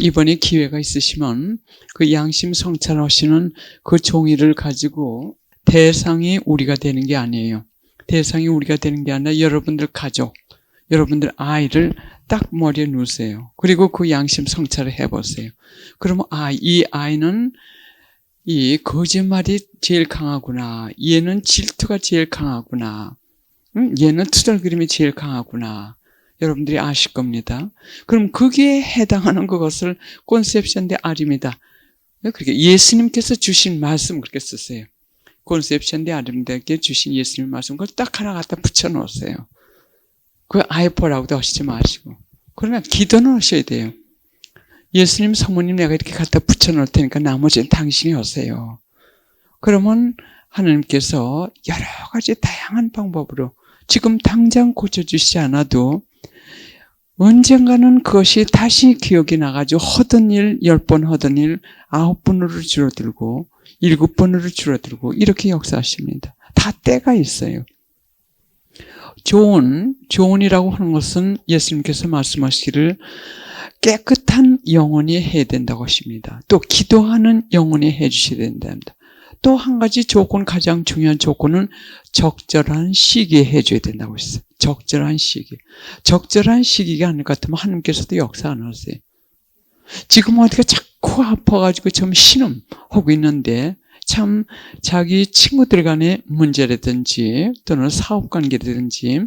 이번에 기회가 있으시면 그 양심 성찰하시는 그 종이를 가지고 대상이 우리가 되는 게 아니에요. 대상이 우리가 되는 게 아니라 여러분들 가족, 여러분들 아이를 딱 머리에 놓으세요. 그리고 그 양심 성찰을 해보세요. 그러면 이 아이는 이 거짓말이 제일 강하구나. 얘는 질투가 제일 강하구나. 얘는 투덜거림이 제일 강하구나. 여러분들이 아실 겁니다. 그럼 거기에 해당하는 그것을 콘셉션 데 아림이다. 그렇게 예수님께서 주신 말씀 그렇게 쓰세요. 콘셉션 데 아림에게 주신 예수님 말씀 그걸 딱 하나 갖다 붙여 놓으세요. 그 아예 보라고도 하시지 마시고. 그러면 기도는 하셔야 돼요. 예수님, 성모님 내가 이렇게 갖다 붙여 놓을 테니까 나머지는 당신이 하세요. 그러면 하나님께서 여러 가지 다양한 방법으로 지금 당장 고쳐주시지 않아도 언젠가는 그것이 다시 기억이 나가지고 하던 일 10번 하던 일 9번으로 줄어들고 7번으로 줄어들고 이렇게 역사하십니다. 다 때가 있어요. 조언이라고 하는 것은 예수님께서 말씀하시기를 깨끗한 영혼이 해야 된다고 하십니다. 또 기도하는 영혼이 해주셔야 된답니다. 또 한 가지 조건, 가장 중요한 조건은 적절한 시기에 해줘야 된다고 했어요. 적절한 시기. 적절한 시기가 아닐 것 같으면 하나님께서도 역사 안 하세요. 지금 어디가 자꾸 아파가지고 좀 신음하고 있는데 참 자기 친구들 간의 문제라든지 또는 사업관계라든지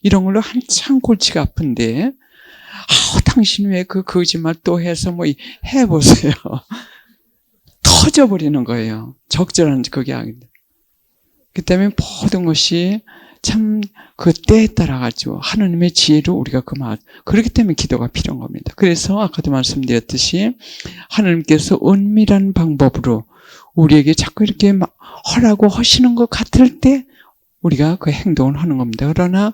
이런 걸로 한참 골치가 아픈데 당신 왜 그 거짓말 또 해서 뭐 해보세요. 터져버리는 거예요. 적절한 그게 아닌데. 그 때문에 모든 것이 참 그 때에 따라가지고 하나님의 지혜로 우리가 그렇기 때문에 기도가 필요한 겁니다. 그래서 아까도 말씀드렸듯이 하나님께서 은밀한 방법으로 우리에게 자꾸 이렇게 하라고 하시는 것 같을 때 우리가 그 행동을 하는 겁니다. 그러나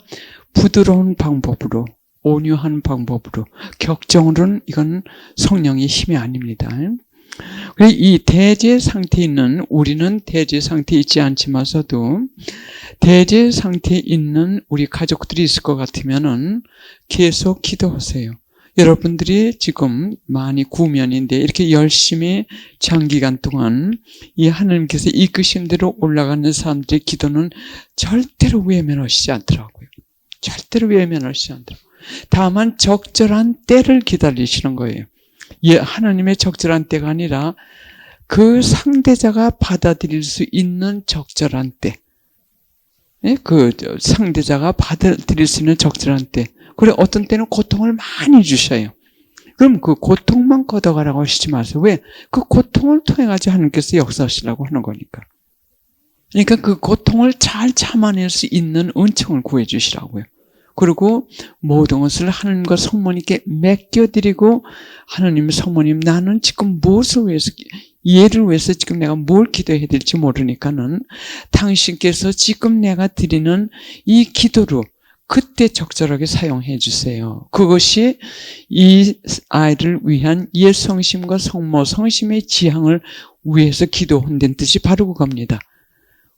부드러운 방법으로 온유한 방법으로 격정으로는 이건 성령의 힘이 아닙니다. 이 대제 상태에 있는 우리는 대제 상태에 있지 않지만서도 대제 상태에 있는 우리 가족들이 있을 것 같으면은 계속 기도하세요. 여러분들이 지금 많이 구면인데 이렇게 열심히 장기간 동안 이 하나님께서 이끄신 대로 올라가는 사람들의 기도는 절대로 외면하시지 않더라고요. 절대로 외면하시지 않더라고요. 다만 적절한 때를 기다리시는 거예요. 하나님의 적절한 때가 아니라 그 상대자가 받아들일 수 있는 적절한 때. 그 상대자가 받아들일 수 있는 적절한 때. 그래 어떤 때는 고통을 많이 주셔요. 그럼 그 고통만 걷어가라고 하시지 마세요. 왜? 그 고통을 통해 가지고 하나님께서 역사하시려고 하는 거니까. 그러니까 그 고통을 잘 참아낼 수 있는 은총을 구해 주시라고요. 그리고 모든 것을 하나님과 성모님께 맡겨드리고 하나님, 성모님 나는 지금 무엇을 위해서 얘를 위해서 지금 내가 뭘 기도해야 될지 모르니까는 당신께서 지금 내가 드리는 이 기도로 그때 적절하게 사용해 주세요. 그것이 이 아이를 위한 옛 성심과 성모 성심의 지향을 위해서 기도한다는 뜻이 바로 그겁니다.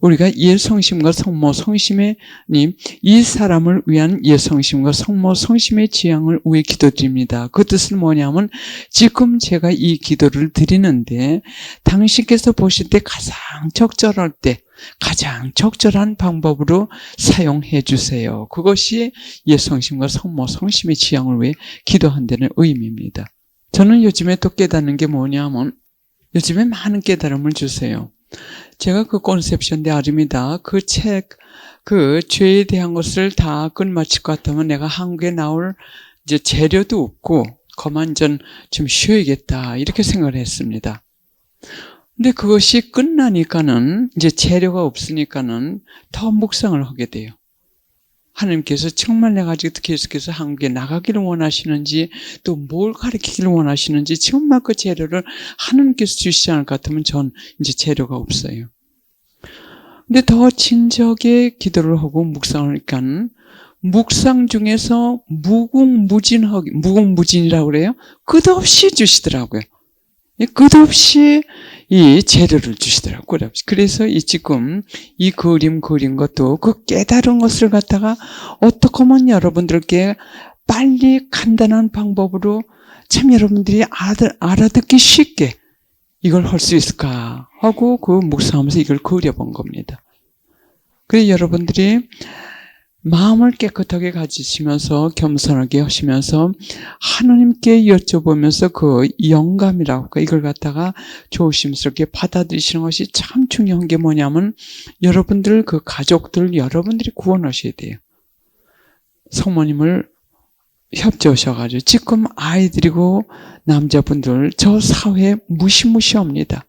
우리가 옛 성심과 성모 성심의 이 사람을 위한 옛 성심과 성모 성심의 지향을 위해 기도드립니다. 그 뜻은 뭐냐면 지금 제가 이 기도를 드리는데 당신께서 보실 때 가장 적절할 때 가장 적절한 방법으로 사용해 주세요. 그것이 옛 성심과 성모 성심의 지향을 위해 기도한다는 의미입니다. 저는 요즘에 또 깨닫는 게 뭐냐면 요즘에 많은 깨달음을 주세요. 제가 그 콘셉션 데 아름이다. 그 책, 그 죄에 대한 것을 다 끝마칠 것 같으면 내가 한국에 나올 이제 재료도 없고, 그만 좀 쉬어야겠다. 이렇게 생각을 했습니다. 근데 그것이 끝나니까는 이제 재료가 없으니까는 더 묵상을 하게 돼요. 하나님께서 정말 내가 아직 계속해서 한국에 나가기를 원하시는지 또 뭘 가르치기를 원하시는지 정말 그 재료를 하나님께서 주시지 않을 것 같으면 전 이제 재료가 없어요. 근데 더 진지하게 기도를 하고 묵상을 하니까 묵상 중에서 무궁무진이라고 그래요. 끝없이 주시더라고요. 끝없이 이 재료를 주시더라고요. 그래서 지금 이 그림 그린 것도 그 깨달은 것을 갖다가 어떻게 하면 여러분들께 빨리 간단한 방법으로 참 여러분들이 알아듣기 쉽게 이걸 할 수 있을까 하고 그 묵상하면서 이걸 그려본 겁니다. 그래서 여러분들이 마음을 깨끗하게 가지시면서 겸손하게 하시면서 하나님께 여쭤보면서 그 영감이라고 할까 이걸 갖다가 조심스럽게 받아들이시는 것이 참 중요한 게 뭐냐면 여러분들 그 가족들 여러분들이 구원하셔야 돼요. 성모님을 협조하셔가지고 지금 아이들이고 남자분들 저 사회에 무시무시합니다.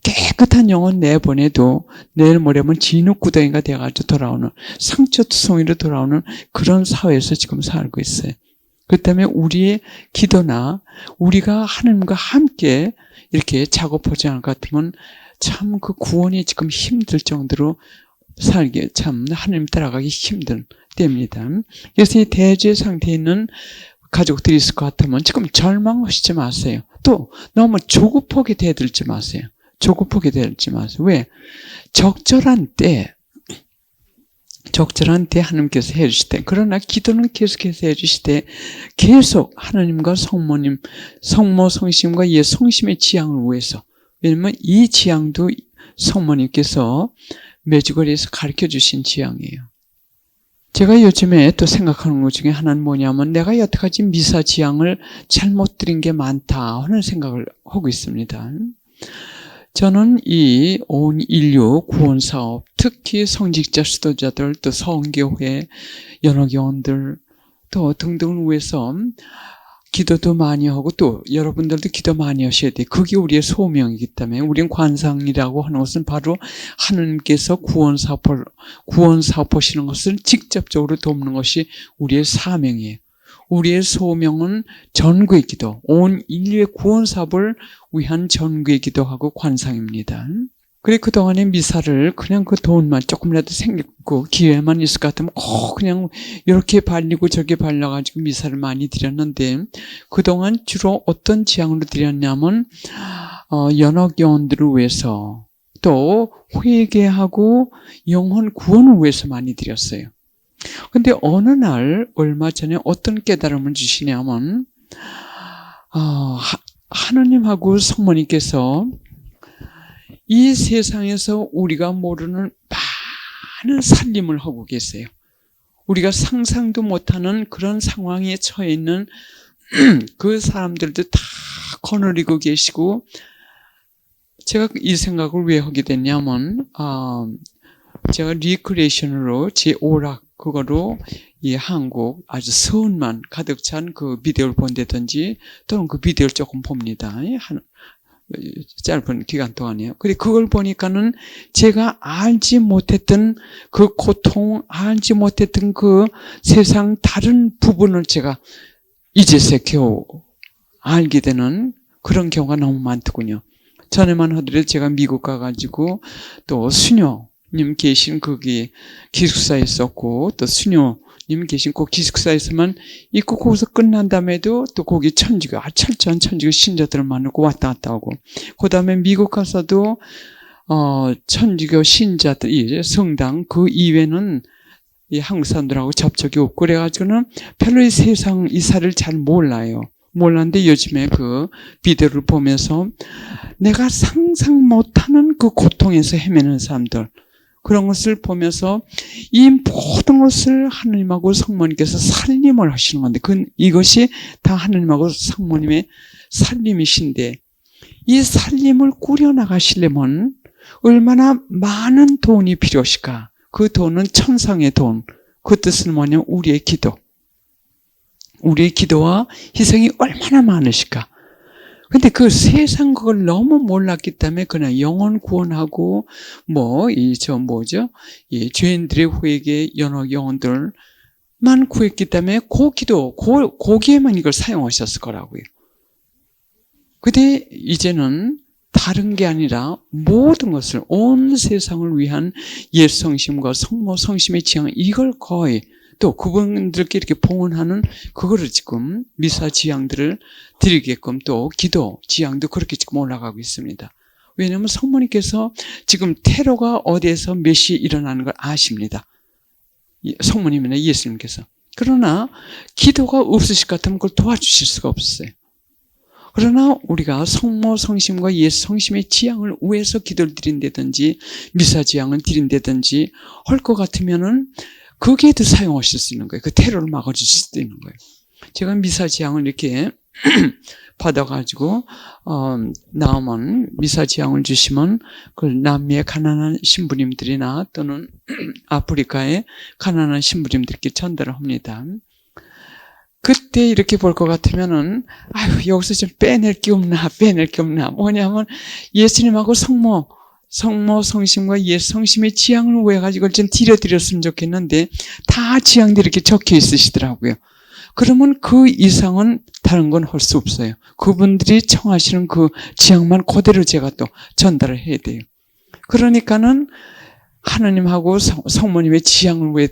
깨끗한 영혼 내보내도 내일 모레면 진흙구덩이가 돼가지고 돌아오는 상처투성이로 돌아오는 그런 사회에서 지금 살고 있어요. 그렇기 때문에 우리의 기도나 우리가 하나님과 함께 이렇게 작업하지 않을 것 같으면 참 그 구원이 지금 힘들 정도로 살기 참 하나님 따라가기 힘든 때입니다. 그래서 이 대죄 상태에 있는 가족들이 있을 것 같으면 지금 절망하시지 마세요. 또 너무 조급하게 대들지 마세요. 조급하게 대들지 마세요. 왜? 적절한 때 하나님께서 해주시되 그러나 기도는 계속해서 해주시되 계속 하나님과 성모님, 성모 성심과 예 성심의 지향을 위해서 왜냐면 이 지향도 성모님께서 매주거리에서 가르쳐 주신 지향이에요. 제가 요즘에 또 생각하는 것 중에 하나는 뭐냐면 내가 여태까지 미사 지향을 잘못 드린 게 많다 하는 생각을 하고 있습니다. 저는 이 온 인류 구원 사업, 특히 성직자 수도자들, 또 성교회, 연합교원들, 또 등등을 위해서 기도도 많이 하고 또 여러분들도 기도 많이 하셔야 돼요. 그게 우리의 소명이기 때문에 우리는 관상이라고 하는 것은 바로 하나님께서 구원 사업하시는 것을 직접적으로 돕는 것이 우리의 사명이에요. 우리의 소명은 전구의 기도, 온 인류의 구원 사업을 위한 전구의 기도하고 관상입니다. 그래 그동안에 미사를 그냥 그 돈만 조금이라도 생겼고 기회만 있을 것 같으면 꼭 그냥 이렇게 발리고 저렇게 발라가지고 미사를 많이 드렸는데 그동안 주로 어떤 지향으로 드렸냐면 연합교원들을 위해서 또 회개하고 영혼 구원을 위해서 많이 드렸어요. 근데 어느 날 얼마 전에 어떤 깨달음을 주시냐면 하느님하고 성모님께서 이 세상에서 우리가 모르는 많은 살림을 하고 계세요. 우리가 상상도 못하는 그런 상황에 처해 있는 그 사람들도 다 거느리고 계시고 제가 이 생각을 왜 하게 됐냐면 제가 리크레이션으로 제 오락 그거로 이 한국 아주 서운만 가득 찬 그 비디오를 본다든지 또는 그 비디오를 조금 봅니다. 짧은 기간 동안이에요. 근데 그걸 보니까는 제가 알지 못했던 그 고통, 알지 못했던 그 세상 다른 부분을 제가 이제서 겨우 알게 되는 그런 경우가 너무 많더군요. 전에만 하더라도 제가 미국 가가지고 또 수녀님 계신 거기 기숙사에 있었고 또 수녀님 계신 그 기숙사에서만 있고 거기서 끝난 다음에도 또 거기 천주교 철저한 천주교 신자들을 만나고 왔다 갔다 하고 그 다음에 미국 가서도 천주교 신자들 성당 그 이외에는 이 한국 사람들하고 접촉이 없고 그래가지고는 별로 이 세상 이사를 잘 몰라요. 몰랐는데 요즘에 그 비디오를 보면서 내가 상상 못하는 그 고통에서 헤매는 사람들 그런 것을 보면서 이 모든 것을 하느님하고 성모님께서 살림을 하시는 건데 이것이 다 하느님하고 성모님의 살림이신데 이 살림을 꾸려나가시려면 얼마나 많은 돈이 필요하실까? 그 돈은 천상의 돈. 그 뜻은 뭐냐면 우리의 기도. 우리의 기도와 희생이 얼마나 많으실까? 근데 그 세상 그걸 너무 몰랐기 때문에 그냥 영혼 구원하고 이 죄인들의 회개 연합 영혼들만 구했기 때문에 그 기도 거기에만 이걸 사용하셨을 거라고요. 근데 이제는 다른 게 아니라 모든 것을 온 세상을 위한 옛 성심과 성모 성심의 지향 이걸 거의 또 그분들께 이렇게 봉헌하는 그거를 지금 미사 지향들을 드리게끔 또 기도 지향도 그렇게 지금 올라가고 있습니다. 왜냐하면 성모님께서 지금 테러가 어디에서 몇 시에 일어나는 걸 아십니다. 성모님이나 예수님께서. 그러나 기도가 없으실 것 같으면 그걸 도와주실 수가 없어요. 그러나 우리가 성모 성심과 예수 성심의 지향을 위해서 기도를 드린다든지 미사 지향을 드린다든지 할 것 같으면은 거기에도 사용하실 수 있는 거예요. 그 테러를 막아주실 수도 있는 거예요. 제가 미사 지향을 이렇게 받아가지고 나오면 미사 지향을 주시면 그 남미의 가난한 신부님들이나 또는 아프리카의 가난한 신부님들께 전달을 합니다. 그때 이렇게 볼 것 같으면은 아유 여기서 좀 빼낼 게 없나 뭐냐면 예수님하고 성모 성심과 예수 성심의 지향을 왜 가지고 좀 드렸으면 좋겠는데 다 지향들이 이렇게 적혀 있으시더라고요. 그러면 그 이상은 다른 건 할 수 없어요. 그분들이 청하시는 그 지향만 그대로 제가 또 전달을 해야 돼요. 그러니까는 하나님하고 성모님의 지향을 왜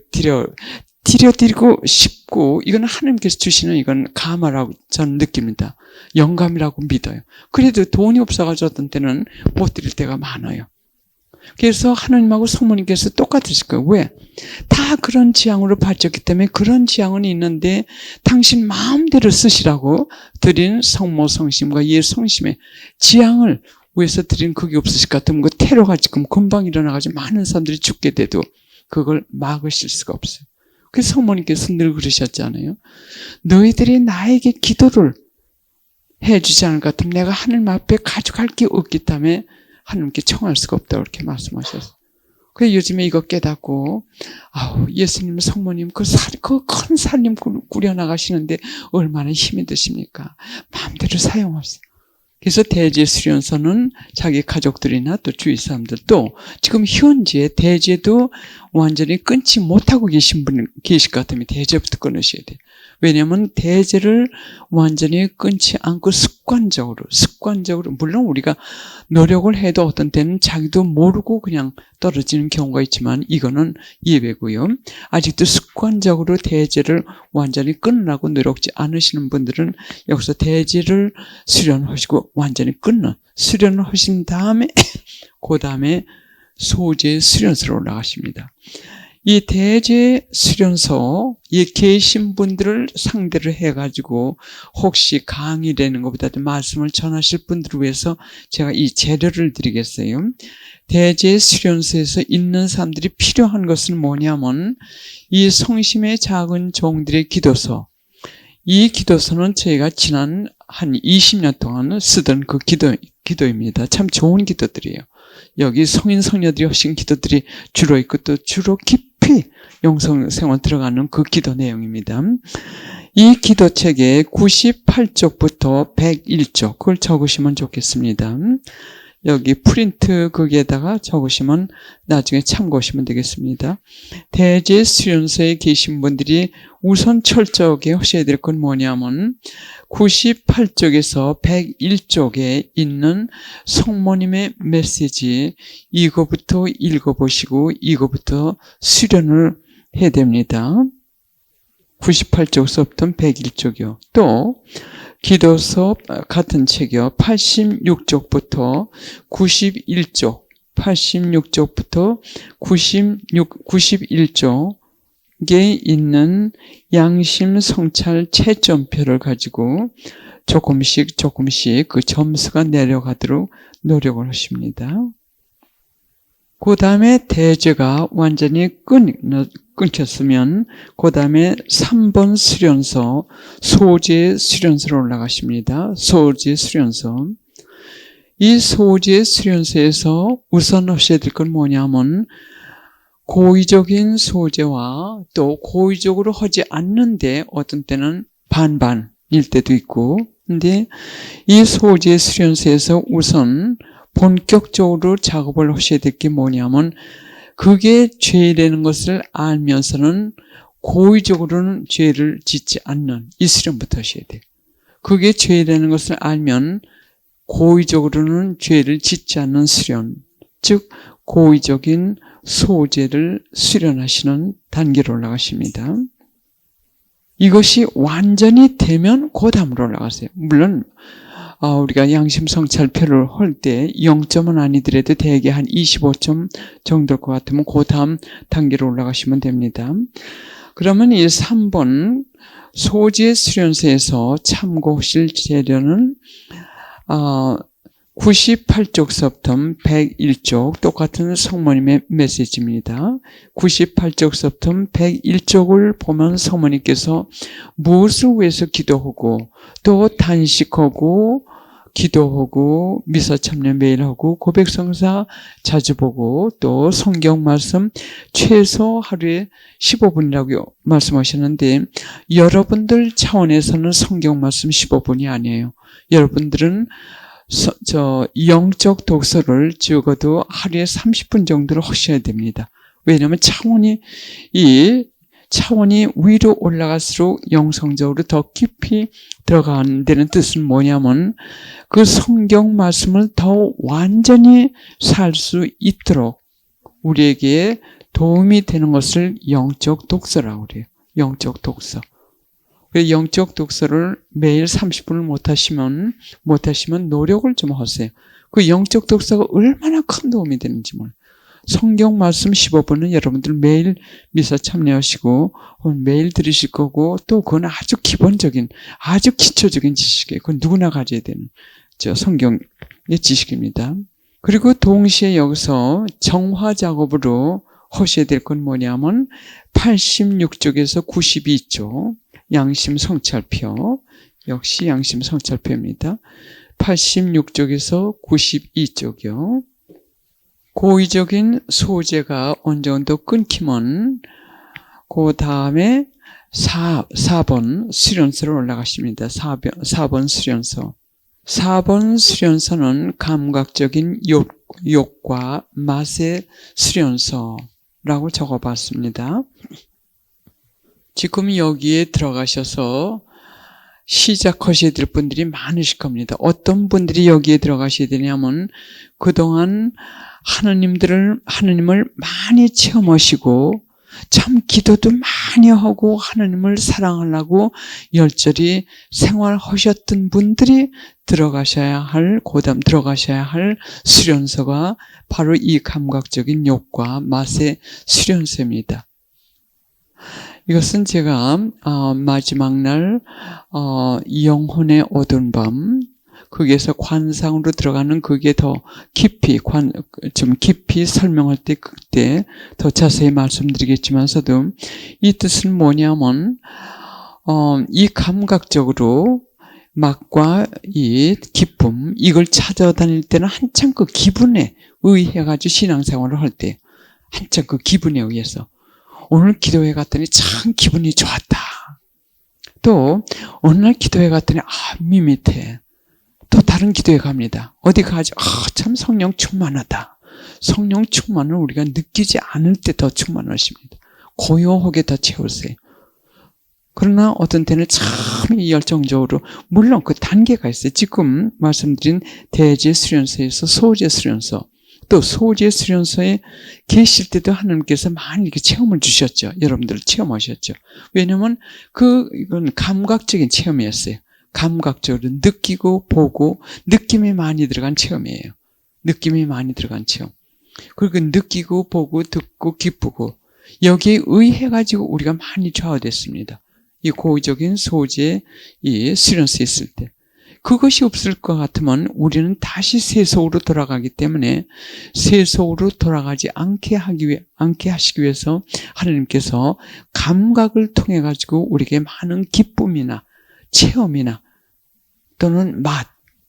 드리고 싶고, 이건 하나님께서 주시는 이건 감화라고 저는 느낍니다. 영감이라고 믿어요. 그래도 돈이 없어가지고 어떤 때는 못 드릴 때가 많아요. 그래서 하나님하고 성모님께서 똑같으실 거예요. 왜? 다 그런 지향으로 바쳤기 때문에 그런 지향은 있는데 당신 마음대로 쓰시라고 드린 성모 성심과 예수 성심의 지향을 위해서 드린 그게 없으실 것 같으면 그 테러가 지금 금방 일어나가지고 많은 사람들이 죽게 돼도 그걸 막으실 수가 없어요. 그래서 성모님께서 늘 그러셨잖아요. 너희들이 나에게 기도를 해주지 않을 것 같으면 내가 하나님 앞에 가져갈 게 없기 때문에 하나님께 청할 수가 없다고 이렇게 말씀하셨어요. 그래서 요즘에 이거 깨닫고 예수님 성모님 그 큰 살림 꾸려나가시는데 얼마나 힘이 드십니까? 마음대로 사용하세요. 그래서 대제 수련서는 자기 가족들이나 또 주위 사람들도 지금 현재 대제도 완전히 끊지 못하고 계신 분 계실 것 같으면 대제부터 끊으셔야 돼요. 왜냐하면 대제를 완전히 끊지 않고 습관적으로 물론 우리가 노력을 해도 어떤 때는 자기도 모르고 그냥 떨어지는 경우가 있지만 이거는 예외고요. 아직도 습관적으로 대제를 완전히 끊으라고 노력지 않으시는 분들은 여기서 대제를 수련하시고 완전히 수련을 하신 다음에 그 다음에 소제 수련소로 올라가십니다. 이 대제 수련소에 계신 분들을 상대를 해가지고 혹시 강의되는 것보다도 말씀을 전하실 분들을 위해서 제가 이 재료를 드리겠어요. 대제 수련소에서 있는 사람들이 필요한 것은 뭐냐면 이 성심의 작은 종들의 기도서, 이 기도서는 저희가 지난 한 20년 동안 쓰던 그 기도입니다. 참 좋은 기도들이에요. 여기 성인 성녀들이 하신 기도들이 주로 있고 또 주로 깊이 영성생활 들어가는 그 기도 내용입니다. 이 기도책에 98쪽부터 101쪽 그걸 적으시면 좋겠습니다. 여기 프린트 거기에다가 적으시면 나중에 참고하시면 되겠습니다. 대제 수련소에 계신 분들이 우선 철저하게 하셔야 될 건 뭐냐면 98쪽에서 101쪽에 있는 성모님의 메시지 이거부터 읽어보시고 이거부터 수련을 해야 됩니다. 98쪽서부터 101쪽이요. 또 기도서 같은 책이요. 86쪽부터 91쪽, 86쪽부터 91쪽에 있는 양심 성찰 채점표를 가지고 조금씩 그 점수가 내려가도록 노력을 하십니다. 그 다음에 대제가 완전히 끊겼으면 그 다음에 3번 수련서 소제 수련서로 올라가십니다. 소제 수련서. 이 소제 수련서에서 우선 하셔야 될 건 뭐냐면 고의적인 소제와 또 고의적으로 하지 않는데 어떤 때는 반반일 때도 있고, 근데 이 소제 수련서에서 우선 본격적으로 작업을 하셔야 될 게 뭐냐면 그게 죄라는 것을 알면서는 고의적으로는 죄를 짓지 않는 이 수련부터 하셔야 돼요. 그게 죄라는 것을 알면 고의적으로는 죄를 짓지 않는 수련, 즉 고의적인 소제를 수련하시는 단계로 올라가십니다. 이것이 완전히 되면 그 다음으로 올라가세요. 물론 우리가 양심성찰표를 할 때 0점은 아니더라도 대개 한 25점 정도일 것 같으면 그 다음 단계로 올라가시면 됩니다. 그러면 이 3번 소재 수련서에서 참고하실 재료는 98쪽서부터 101쪽 똑같은 성모님의 메시지입니다. 98쪽서부터 101쪽을 보면 성모님께서 무엇을 위해서 기도하고 또 단식하고 기도하고 미사 참여 매일 하고 고백성사 자주 보고 또 성경 말씀 최소 하루에 15분이라고 말씀하셨는데 여러분들 차원에서는 성경 말씀 15분이 아니에요. 여러분들은 영적 독서를 적어도 하루에 30분 정도를 하셔야 됩니다. 왜냐하면 차원이 위로 올라갈수록 영성적으로 더 깊이 들어가는 데는 뜻은 뭐냐면 그 성경 말씀을 더 완전히 살 수 있도록 우리에게 도움이 되는 것을 영적 독서라고 그래요. 영적 독서. 영적 독서를 매일 30분을 못하시면 노력을 좀 하세요. 그 영적 독서가 얼마나 큰 도움이 되는지 몰라요. 성경 말씀 15분은 여러분들 매일 미사 참여하시고 매일 들으실 거고 또 그건 아주 기본적인 아주 기초적인 지식이에요. 그건 누구나 가져야 되는 성경의 지식입니다. 그리고 동시에 여기서 정화 작업으로 하셔야 될 건 뭐냐면 86쪽에서 92쪽 양심 성찰표 역시 양심 성찰표입니다. 86쪽에서 92쪽이요. 고의적인 소재가 어느 정도 끊기면 그 다음에 4번 수련서로 올라가십니다. 4번 수련서. 4번 수련서는 감각적인 욕과 맛의 수련서라고 적어봤습니다. 지금 여기에 들어가셔서 시작하셔야 될 분들이 많으실 겁니다. 어떤 분들이 여기에 들어가셔야 되냐면 그동안 하느님을 많이 체험하시고 참 기도도 많이 하고 하느님을 사랑하려고 열절히 생활하셨던 분들이 들어가셔야 할 수련서가 바로 이 감각적인 욕과 맛의 수련서입니다. 이것은 제가 마지막 날 영혼의 어두운 밤 거기에서 관상으로 들어가는 그게 더 깊이 좀 깊이 설명할 때 그때 더 자세히 말씀드리겠지만서도 이 뜻은 뭐냐면 이 감각적으로 맛과 이 기쁨 이걸 찾아다닐 때는 한참 그 기분에 의해가지고 신앙생활을 할 때 한참 그 기분에 의해서 오늘 기도회 갔더니 참 기분이 좋았다. 또 어느 날 기도회 갔더니 밋밋해. 또 다른 기도회 갑니다. 어디 가지? 참 성령 충만하다. 성령 충만을 우리가 느끼지 않을 때 더 충만하십니다. 고요하게 더 채우세요. 그러나 어떤 때는 참 열정적으로 물론 그 단계가 있어요. 지금 말씀드린 대제 수련서에서 소제 수련서 또 소재 수련서에 계실 때도 하나님께서 많이 이렇게 체험을 주셨죠. 여러분들 체험하셨죠. 왜냐하면 이건 감각적인 체험이었어요. 감각적으로 느끼고 보고 느낌이 많이 들어간 체험이에요. 느낌이 많이 들어간 체험. 그리고 느끼고 보고 듣고 기쁘고 여기에 의해가지고 우리가 많이 좌우됐습니다. 이 고의적인 소재 이 수련서에 있을 때. 그것이 없을 것 같으면 우리는 다시 세속으로 돌아가기 때문에 세속으로 돌아가지 않게 하시기 위해서 하나님께서 감각을 통해 가지고 우리에게 많은 기쁨이나 체험이나 또는 맛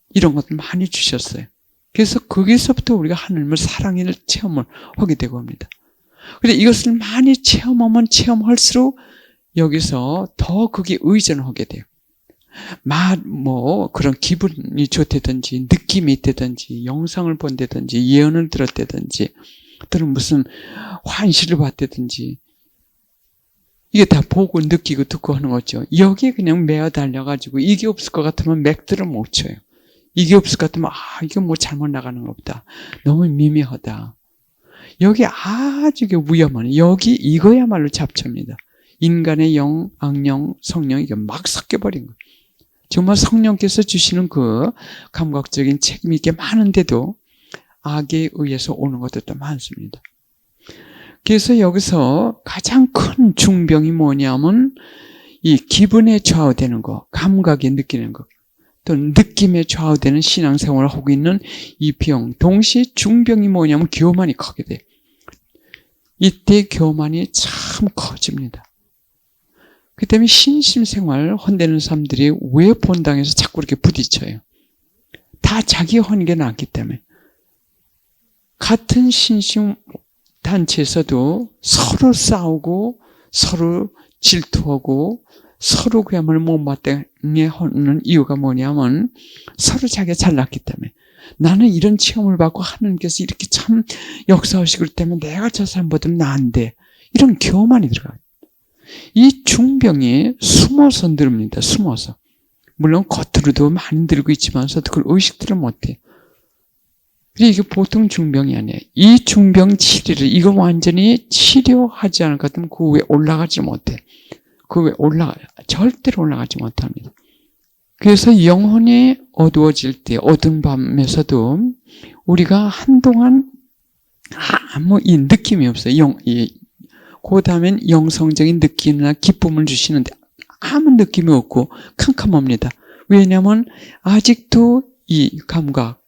이런 것들 많이 주셨어요. 그래서 거기서부터 우리가 하나님을 사랑의 체험을 하게 되고 합니다. 그런데 이것을 많이 체험하면 체험할수록 여기서 더 그게 의존하게 돼요. 그런 기분이 좋다든지, 느낌이 있다든지, 영상을 본다든지, 예언을 들었다든지, 또는 무슨 환시를 봤다든지, 이게 다 보고 느끼고 듣고 하는 거죠. 여기에 그냥 매어 달려가지고, 이게 없을 것 같으면 맥들을 못 쳐요. 이게 없을 것 같으면, 이거 뭐 잘못 나가는 거 없다. 너무 미미하다. 여기 아주 위험한, 이거야말로 잡초입니다. 인간의 영, 악령, 성령, 이게 막 섞여버린 거예요. 정말 성령께서 주시는 그 감각적인 책임이 이렇게 많은데도 악에 의해서 오는 것들도 많습니다. 그래서 여기서 가장 큰 중병이 뭐냐면 이 기분에 좌우되는 거, 감각에 느끼는 거, 또 느낌에 좌우되는 신앙생활을 하고 있는 이 병. 동시에 중병이 뭐냐면 교만이 크게 돼. 이때 교만이 참 커집니다. 그 때문에 신심생활 헌되는 사람들이 왜 본당에서 자꾸 이렇게 부딪혀요? 다 자기 하는 게 낫기 때문에. 같은 신심 단체에서도 서로 싸우고 서로 질투하고 서로 그야말로 못마땅해 하는 이유가 뭐냐면 서로 자기가 잘났기 때문에. 나는 이런 체험을 받고 하나님께서 이렇게 참 역사하시기 때문에 내가 저 사람보다 나은데, 이런 교만이 들어가요. 이 중병이 숨어서 들읍니다. 숨어서. 물론 겉으로도 많이 들고 있지만서도 그걸 의식들을 못해. 이게 보통 중병이 아니에요. 이 중병 치료를, 이거 완전히 치료하지 않을 것 같으면 그 위에 올라가지 못해. 그 위에 절대로 올라가지 못합니다. 그래서 영혼이 어두워질 때, 어두운 밤에서도 우리가 한동안 아무 이 느낌이 없어요. 그 다음엔 영성적인 느낌이나 기쁨을 주시는데 아무 느낌이 없고 캄캄합니다. 왜냐하면 아직도 이 감각,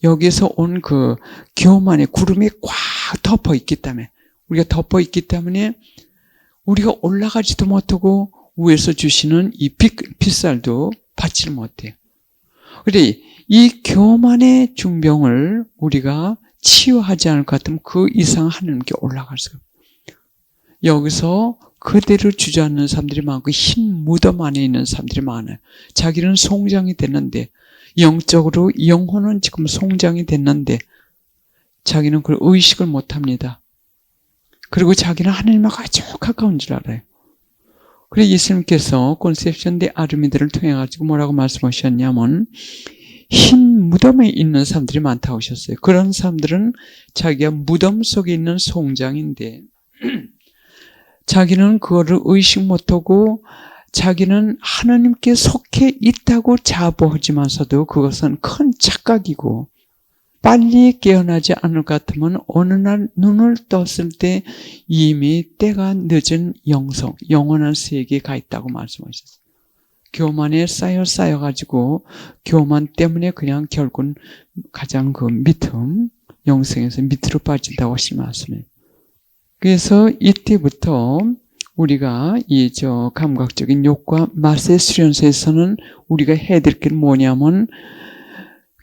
여기서 온 그 교만의 구름이 꽉 덮어 있기 때문에, 우리가 덮어 있기 때문에 우리가 올라가지도 못하고 위에서 주시는 이 빗살도 받지를 못해요. 그래, 이 교만의 중병을 우리가 치유하지 않을 것 같으면 그 이상 하나님께 올라갈 수가 없어요. 여기서 그대로 주저앉는 사람들이 많고 흰 무덤 안에 있는 사람들이 많아요. 자기는 성장이 됐는데, 영적으로 영혼은 지금 성장이 됐는데 자기는 그걸 의식을 못합니다. 그리고 자기는 하나님하고 아주 가까운 줄 알아요. 그래서 예수님께서 콘셉션 데 아르미들을 통해 가지고 뭐라고 말씀하셨냐면, 흰 무덤에 있는 사람들이 많다고 하셨어요. 그런 사람들은 자기가 무덤 속에 있는 송장인데 자기는 그거를 의식 못하고 자기는 하나님께 속해 있다고 자부하지만서도 그것은 큰 착각이고, 빨리 깨어나지 않을 것 같으면 어느 날 눈을 떴을 때 이미 때가 늦은 영원한 세계에 가 있다고 말씀하셨어요. 교만에 쌓여가지고 교만 때문에 그냥 결국은 가장 그 밑음, 영생에서 밑으로 빠진다고 하신 말씀이에요. 그래서 이때부터 우리가 감각적인 욕과 맛의 수련소에서는 우리가 해야 될 게 뭐냐면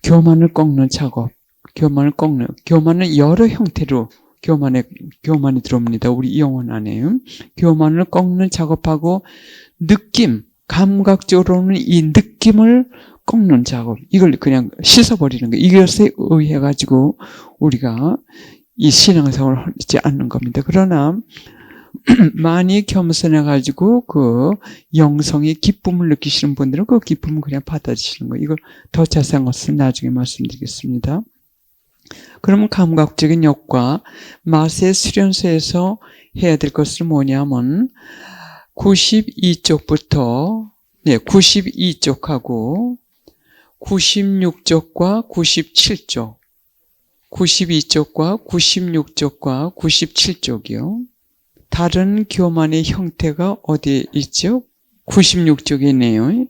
교만을 꺾는 작업, 교만은 여러 형태로 교만이 들어옵니다. 우리 영혼 안에. 교만을 꺾는 작업하고 감각적으로는 이 느낌을 꺾는 작업, 이걸 그냥 씻어버리는 거예요. 이것에 의해 가지고 우리가 이 신앙생활을 하지 않는 겁니다. 그러나 많이 겸손해가지고 그 영성의 기쁨을 느끼시는 분들은 그 기쁨을 그냥 받아주시는 거예요. 이거 더 자세한 것은 나중에 말씀드리겠습니다. 그러면 감각적인 욕과 맛의 수련소에서 해야 될 것은 뭐냐면 92쪽부터 92쪽하고 96쪽과 97쪽, 92쪽과 96쪽과 97쪽이요. 다른 교만의 형태가 어디에 있죠? 96쪽에 있네요.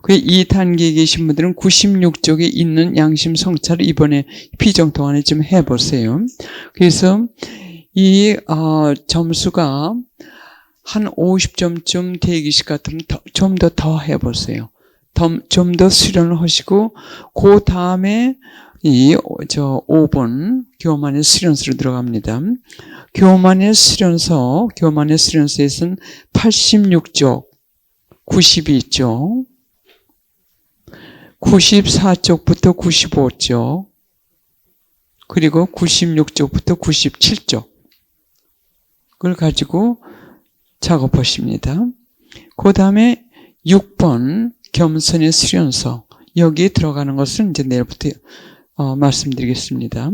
그 2단계에 계신 분들은 96쪽에 있는 양심 성찰을 이번에 피정 동안에 좀 해보세요. 그래서 이 점수가 한 50점쯤 되기식 같으면 좀 더 해보세요. 좀 더 수련을 하시고 그 다음에 5번 교만의 수련소로 들어갑니다. 교만의 수련소에서는 86쪽, 92쪽, 94쪽부터 95쪽, 그리고 96쪽부터 97쪽, 그걸 가지고 작업하십니다. 그 다음에 6번 겸손의 수련소, 여기에 들어가는 것은 이제 내일부터 말씀드리겠습니다.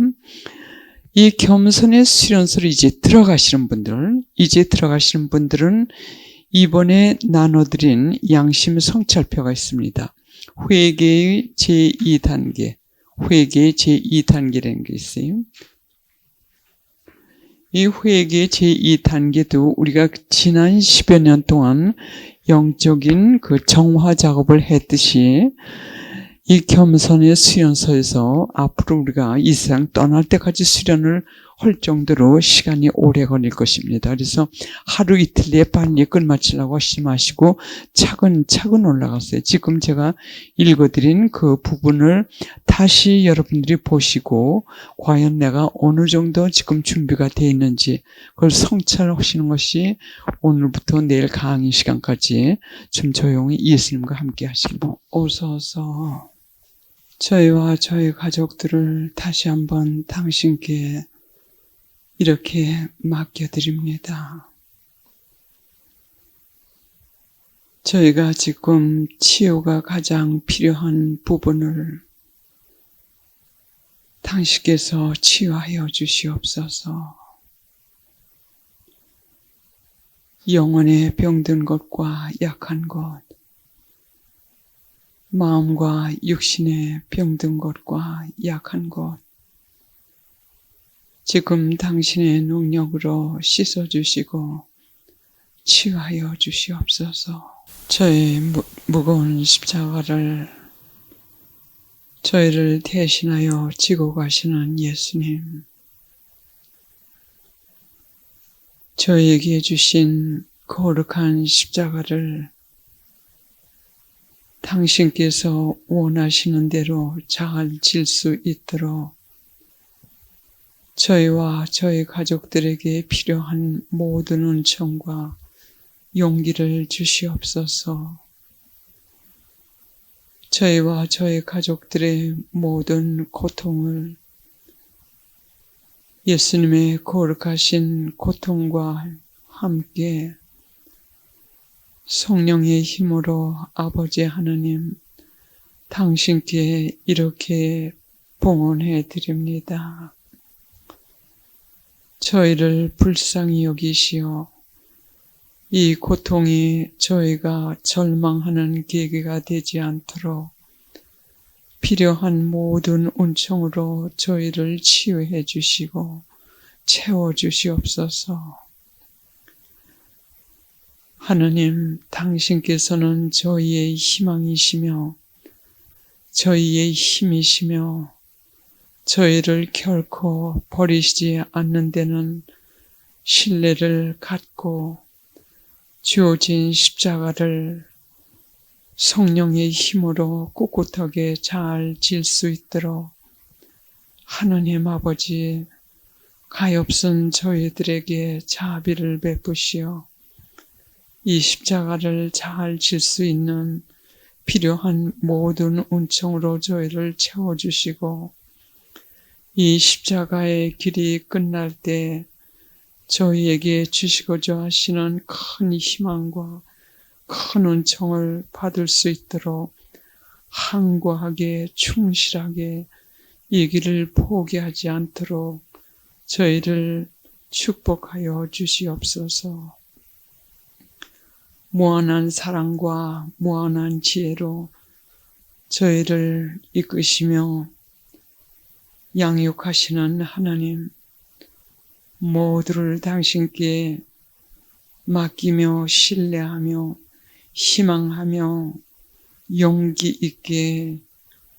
이 겸손의 수련소로 이제 들어가시는 분들은 이번에 나눠드린 양심 성찰표가 있습니다. 회개의 제2단계라는 게 있어요. 이 회개 제2단계도 우리가 지난 10여 년 동안 영적인 그 정화 작업을 했듯이 이 겸손의 수련소에서 앞으로 우리가 이 세상 떠날 때까지 수련을 할 정도로 시간이 오래 걸릴 것입니다. 그래서 하루 이틀 내에 빨리 끝마치려고 하시지 마시고 차근차근 올라갔어요. 지금 제가 읽어드린 그 부분을 다시 여러분들이 보시고 과연 내가 어느 정도 지금 준비가 되어 있는지 그걸 성찰하시는 것이 오늘부터 내일 강의 시간까지 좀 조용히 예수님과 함께 하시길 바랍니다. 오소서 저희와 저희 가족들을 다시 한번 당신께 이렇게 맡겨드립니다. 저희가 지금 치유가 가장 필요한 부분을 당신께서 치유하여 주시옵소서. 영혼에 병든 것과 약한 것, 마음과 육신에 병든 것과 약한 것, 지금 당신의 능력으로 씻어주시고 치유하여 주시옵소서. 저의 무거운 십자가를 저희를 대신하여 지고 가시는 예수님, 저희에게 주신 거룩한 십자가를 당신께서 원하시는 대로 잘 질 수 있도록 저희와 저희 가족들에게 필요한 모든 은총과 용기를 주시옵소서. 저희와 저희 가족들의 모든 고통을 예수님의 거룩하신 고통과 함께 성령의 힘으로 아버지 하나님 당신께 이렇게 봉헌해 드립니다. 저희를 불쌍히 여기시어 이 고통이 저희가 절망하는 계기가 되지 않도록 필요한 모든 은총으로 저희를 치유해 주시고 채워 주시옵소서. 하느님, 당신께서는 저희의 희망이시며 저희의 힘이시며 저희를 결코 버리시지 않는 데는 신뢰를 갖고 주어진 십자가를 성령의 힘으로 꿋꿋하게 잘 질 수 있도록 하느님 아버지 가엾은 저희들에게 자비를 베푸시어 이 십자가를 잘 질 수 있는 필요한 모든 은총으로 저희를 채워주시고 이 십자가의 길이 끝날 때 저희에게 주시고자 하시는 큰 희망과 큰 은총을 받을 수 있도록 항구하게 충실하게 이 길을 포기하지 않도록 저희를 축복하여 주시옵소서. 무한한 사랑과 무한한 지혜로 저희를 이끄시며 양육하시는 하나님, 모두를 당신께 맡기며 신뢰하며 희망하며 용기 있게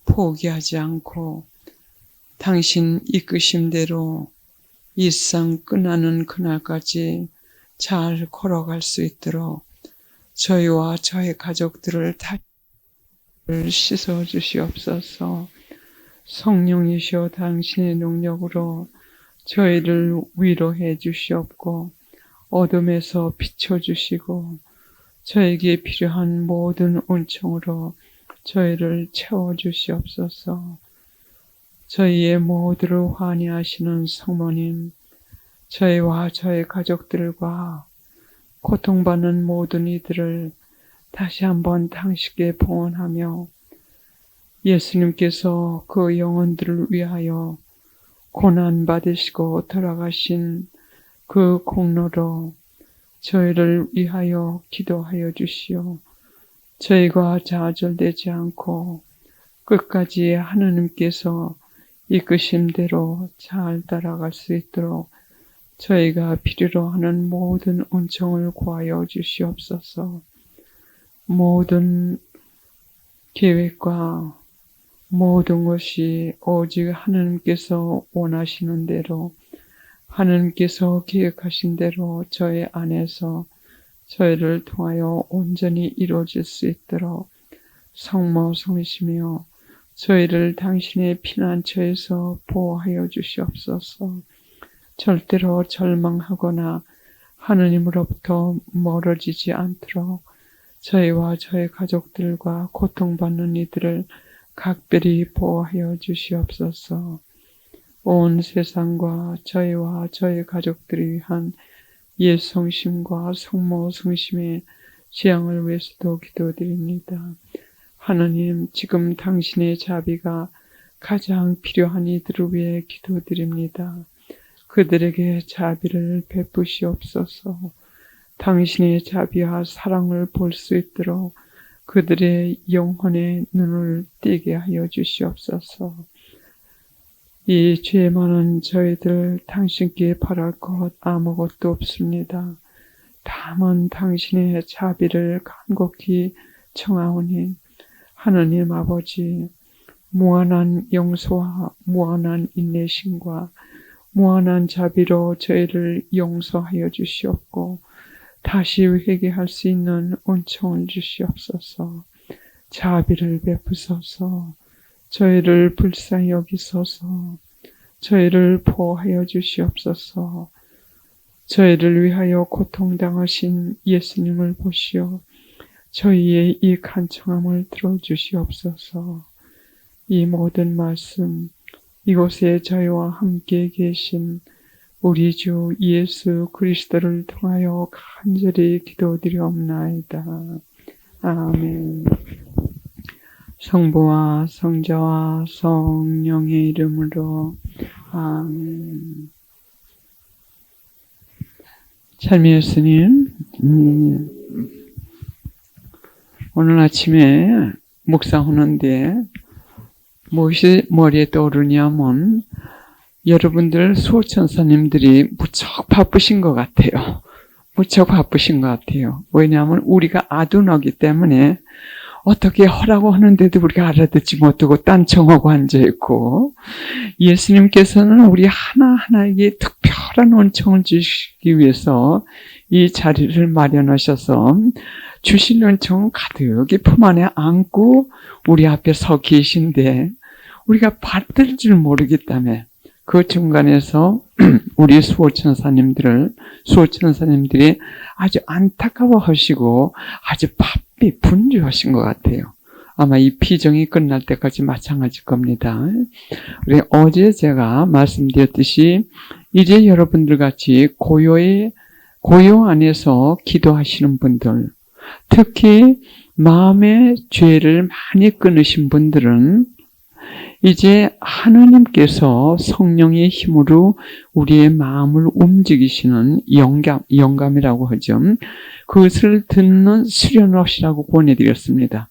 포기하지 않고 당신 이끄심대로 이 상 끝나는 그날까지 잘 걸어갈 수 있도록 저희와 저희 가족들을 다 씻어 주시옵소서. 성령이시여 당신의 능력으로 저희를 위로해 주시옵고 어둠에서 비춰주시고 저에게 필요한 모든 은총으로 저희를 채워주시옵소서. 저희의 모두를 환희하시는 성모님, 저희와 저희 가족들과 고통받는 모든 이들을 다시 한번 당신께 봉헌하며 예수님께서 그 영혼들을 위하여 고난받으시고 돌아가신 그 공로로 저희를 위하여 기도하여 주시오. 저희가 좌절되지 않고 끝까지 하나님께서 이끄심대로 잘 따라갈 수 있도록 저희가 필요로 하는 모든 은총을 구하여 주시옵소서. 모든 계획과 모든 것이 오직 하나님께서 원하시는 대로, 하나님께서 계획하신 대로 저희 안에서 저희를 통하여 온전히 이루어질 수 있도록 성모성이시며 저희를 당신의 피난처에서 보호하여 주시옵소서. 절대로 절망하거나 하느님으로부터 멀어지지 않도록 저희와 저희 가족들과 고통받는 이들을 각별히 보호하여 주시옵소서. 온 세상과 저희와 저희 가족들을 위한 옛 성심과 성모 성심의 지향을 위해서도 기도드립니다. 하나님, 지금 당신의 자비가 가장 필요한 이들을 위해 기도드립니다. 그들에게 자비를 베푸시옵소서. 당신의 자비와 사랑을 볼 수 있도록 그들의 영혼의 눈을 띄게 하여 주시옵소서. 이 죄 많은 저희들 당신께 바랄 것 아무것도 없습니다. 다만 당신의 자비를 간곡히 청하오니 하느님 아버지, 무한한 용서와 무한한 인내심과 무한한 자비로 저희를 용서하여 주시옵고 다시 회개할 수 있는 은총을 주시옵소서. 자비를 베푸소서. 저희를 불쌍히 여기소서. 저희를 보호하여 주시옵소서. 저희를 위하여 고통당하신 예수님을 보시어 저희의 이 간청함을 들어주시옵소서. 이 모든 말씀, 이곳에 저희와 함께 계신 우리 주 예수 그리스도를 통하여 간절히 기도드리옵나이다. 아멘. 성부와 성자와 성령의 이름으로 아멘. 찬미 예수님, 오늘 아침에 묵상하는데 무엇이 머리에 떠오르냐면 여러분들 수호천사님들이 무척 바쁘신 것 같아요. 무척 바쁘신 것 같아요. 왜냐하면 우리가 아둔하기 때문에 어떻게 하라고 하는데도 우리가 알아듣지 못하고 딴청하고 앉아있고, 예수님께서는 우리 하나하나에게 특별한 은총을 주시기 위해서 이 자리를 마련하셔서 주실 은총을 가득히 품 안에 안고 우리 앞에 서 계신데 우리가 받을 줄 모르기 때문에 그 중간에서 우리 수호천사님들이 아주 안타까워하시고 아주 바삐 분주하신 것 같아요. 아마 이 피정이 끝날 때까지 마찬가지일 겁니다. 우리 어제 제가 말씀드렸듯이 이제 여러분들 같이 고요 안에서 기도하시는 분들, 특히 마음의 죄를 많이 끊으신 분들은 이제 하나님께서 성령의 힘으로 우리의 마음을 움직이시는 영감이라고 하죠. 그것을 듣는 수련하시라고 권해드렸습니다.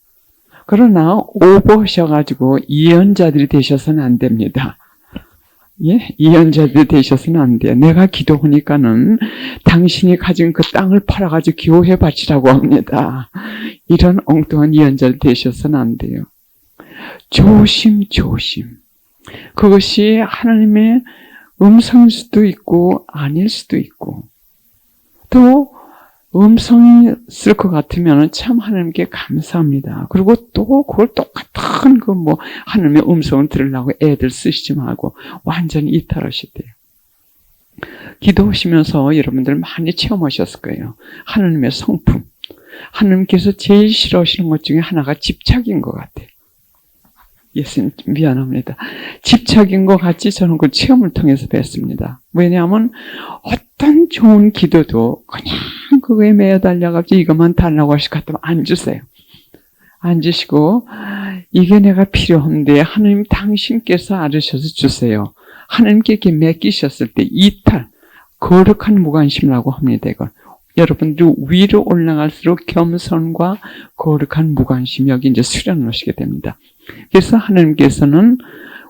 그러나 오버하셔가지고 예언자들이 되셔서는 안 됩니다. 예? 예언자들이 되셔서는 안 돼요. 내가 기도하니까는 당신이 가진 그 땅을 팔아가지고 교회 바치라고 합니다. 이런 엉뚱한 예언자들 되셔서는 안 돼요. 조심. 그것이 하나님의 음성일 수도 있고 아닐 수도 있고, 또 음성이 있을 것 같으면 참 하나님께 감사합니다. 그리고 또 그걸 똑같은 하나님의 음성을 들으려고 애들 쓰시지 말고 완전히 이탈하시대요. 기도하시면서 여러분들 많이 체험하셨을 거예요. 하나님의 성품. 하나님께서 제일 싫어하시는 것 중에 하나가 집착인 것 같아요. 예수님 미안합니다. 집착인 것 같이 저는 그 체험을 통해서 뵀습니다. 왜냐하면 어떤 좋은 기도도 그냥 그거에 매여달려가지고 이것만 달라고 하실 것 같으면 안 주세요. 안 주시고 이게 내가 필요한데 하나님 당신께서 알으셔서 주세요. 하나님께 이렇게 맡기셨을 때 이탈, 거룩한 무관심이라고 합니다. 이걸. 여러분들 위로 올라갈수록 겸손과 거룩한 무관심 여기 이제 수련을 하시게 됩니다. 그래서 하나님께서는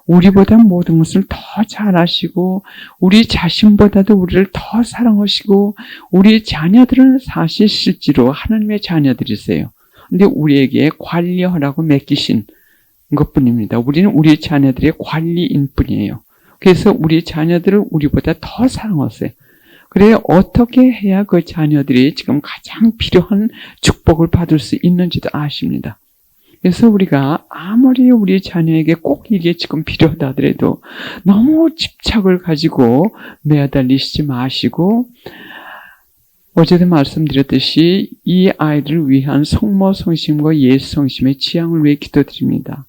우리보다 모든 것을 더 잘하시고 우리 자신보다도 우리를 더 사랑하시고 우리 자녀들은 사실 실제로 하나님의 자녀들이세요. 근데 우리에게 관리하라고 맡기신 것뿐입니다. 우리는 우리 자녀들의 관리인 뿐이에요. 그래서 우리 자녀들을 우리보다 더 사랑하세요. 그래 어떻게 해야 그 자녀들이 지금 가장 필요한 축복을 받을 수 있는지도 아십니다. 그래서 우리가 아무리 우리 자녀에게 꼭 이게 지금 필요하다 하더라도 너무 집착을 가지고 매달리시지 마시고 어제도 말씀드렸듯이 이 아이들을 위한 성모 성심과 예수 성심의 지향을 위해 기도드립니다.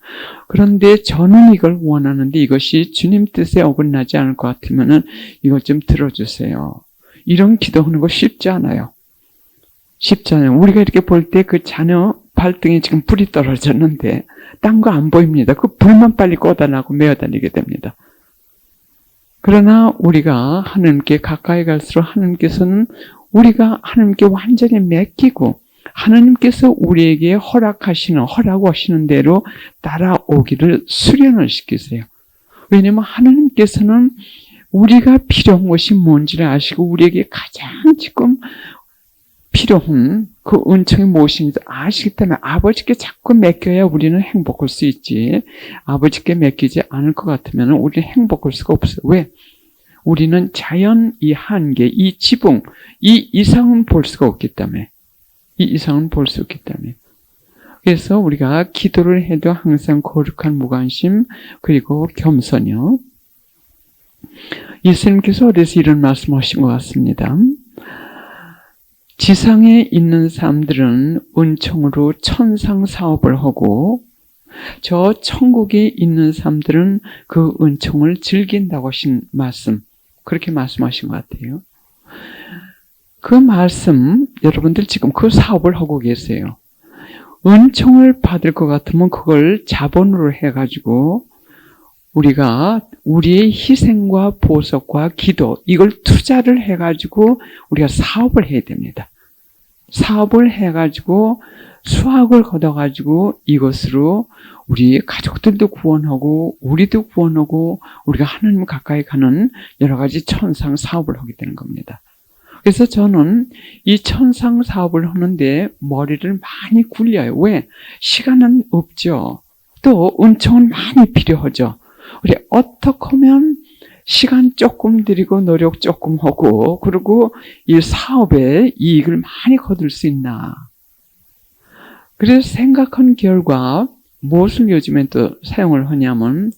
그런데 저는 이걸 원하는데 이것이 주님 뜻에 어긋나지 않을 것 같으면 이것 좀 들어주세요. 이런 기도하는 거 쉽지 않아요. 쉽지 않아요. 우리가 이렇게 볼 때 그 자녀 발등에 지금 불이 떨어졌는데 딴 거 안 보입니다. 그 불만 빨리 꺼달라고 매어달리게 됩니다. 그러나 우리가 하나님께 가까이 갈수록 하나님께서는 우리가 하나님께 완전히 맡기고 하나님께서 우리에게 허락하시는 대로 따라오기를 수련을 시키세요. 왜냐하면 하나님께서는 우리가 필요한 것이 뭔지를 아시고 우리에게 가장 지금 필요한 그 은총이 무엇인지 아시기 때문에 아버지께 자꾸 맡겨야 우리는 행복할 수 있지. 아버지께 맡기지 않을 것 같으면 우리는 행복할 수가 없어요. 왜? 우리는 자연 이 한계, 이 지붕, 이 이상은 볼 수가 없기 때문에. 이 이상은 볼 수 없기 때문에. 그래서 우리가 기도를 해도 항상 거룩한 무관심 그리고 겸손이요. 예수님께서 어디서 이런 말씀하신 것 같습니다. 지상에 있는 사람들은 은총으로 천상 사업을 하고 저 천국에 있는 사람들은 그 은총을 즐긴다고 하신 말씀, 그렇게 말씀하신 것 같아요. 그 말씀, 여러분들 지금 그 사업을 하고 계세요. 은총을 받을 것 같으면 그걸 자본으로 해가지고 우리가 우리의 희생과 보석과 기도, 이걸 투자를 해가지고 우리가 사업을 해야 됩니다. 사업을 해가지고 수확을 걷어가지고 이것으로 우리 가족들도 구원하고 우리도 구원하고 우리가 하나님 가까이 가는 여러 가지 천상 사업을 하게 되는 겁니다. 그래서 저는 이 천상 사업을 하는데 머리를 많이 굴려요. 왜? 시간은 없죠. 또 은총은 많이 필요하죠. 우리 어떻게 하면 시간 조금 들이고 노력 조금 하고 그리고 이 사업에 이익을 많이 거둘 수 있나. 그래서 생각한 결과 무엇을 요즘에 또 사용을 하냐면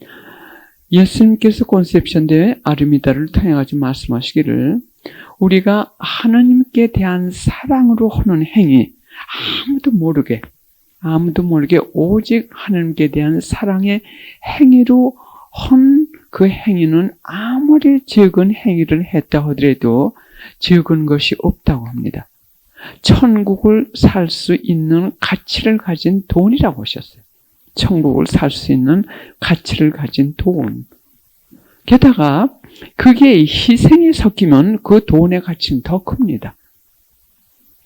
예수님께서 콘셉션 대회 아르미다를 통해 가지고 말씀하시기를 우리가 하나님께 대한 사랑으로 하는 행위 아무도 모르게 오직 하나님께 대한 사랑의 행위로 한 그 행위는 아무리 적은 행위를 했다 하더라도 적은 것이 없다고 합니다. 천국을 살 수 있는 가치를 가진 돈이라고 하셨어요. 천국을 살 수 있는 가치를 가진 돈. 게다가 그게 희생이 섞이면 그 돈의 가치는 더 큽니다.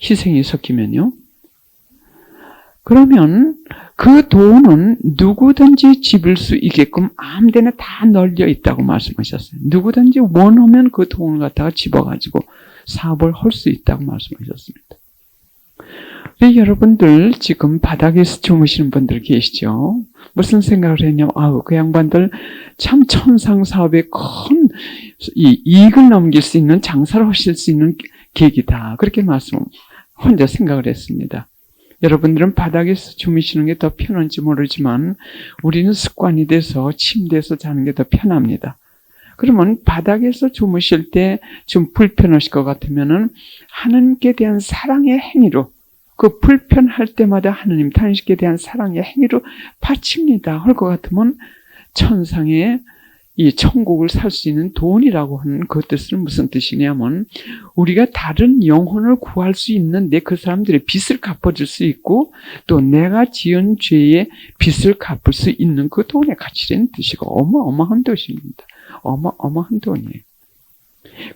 희생이 섞이면요. 그러면 그 돈은 누구든지 집을 수 있게끔 아무데나 다 널려 있다고 말씀하셨어요. 누구든지 원하면 그 돈을 갖다가 집어가지고 사업을 할 수 있다고 말씀하셨습니다. 여러분들 지금 바닥에서 주무시는 분들 계시죠? 무슨 생각을 했냐면 그 양반들 참 천상 사업에 큰 이익을 넘길 수 있는 장사를 하실 수 있는 계기다. 그렇게 혼자 생각을 했습니다. 여러분들은 바닥에서 주무시는 게 더 편한지 모르지만 우리는 습관이 돼서 침대에서 자는 게 더 편합니다. 그러면 바닥에서 주무실 때 좀 불편하실 것 같으면은 하나님께 대한 사랑의 행위로 그 불편할 때마다 하나님 당신께 대한 사랑의 행위로 바칩니다. 할 것 같으면 천상에 이 천국을 살 수 있는 돈이라고 하는 그 뜻은 무슨 뜻이냐면 우리가 다른 영혼을 구할 수 있는데 그 사람들의 빚을 갚아줄 수 있고 또 내가 지은 죄의 빚을 갚을 수 있는 그 돈의 가치라는 뜻이고 어마어마한 뜻입니다. 어마어마한 돈이에요.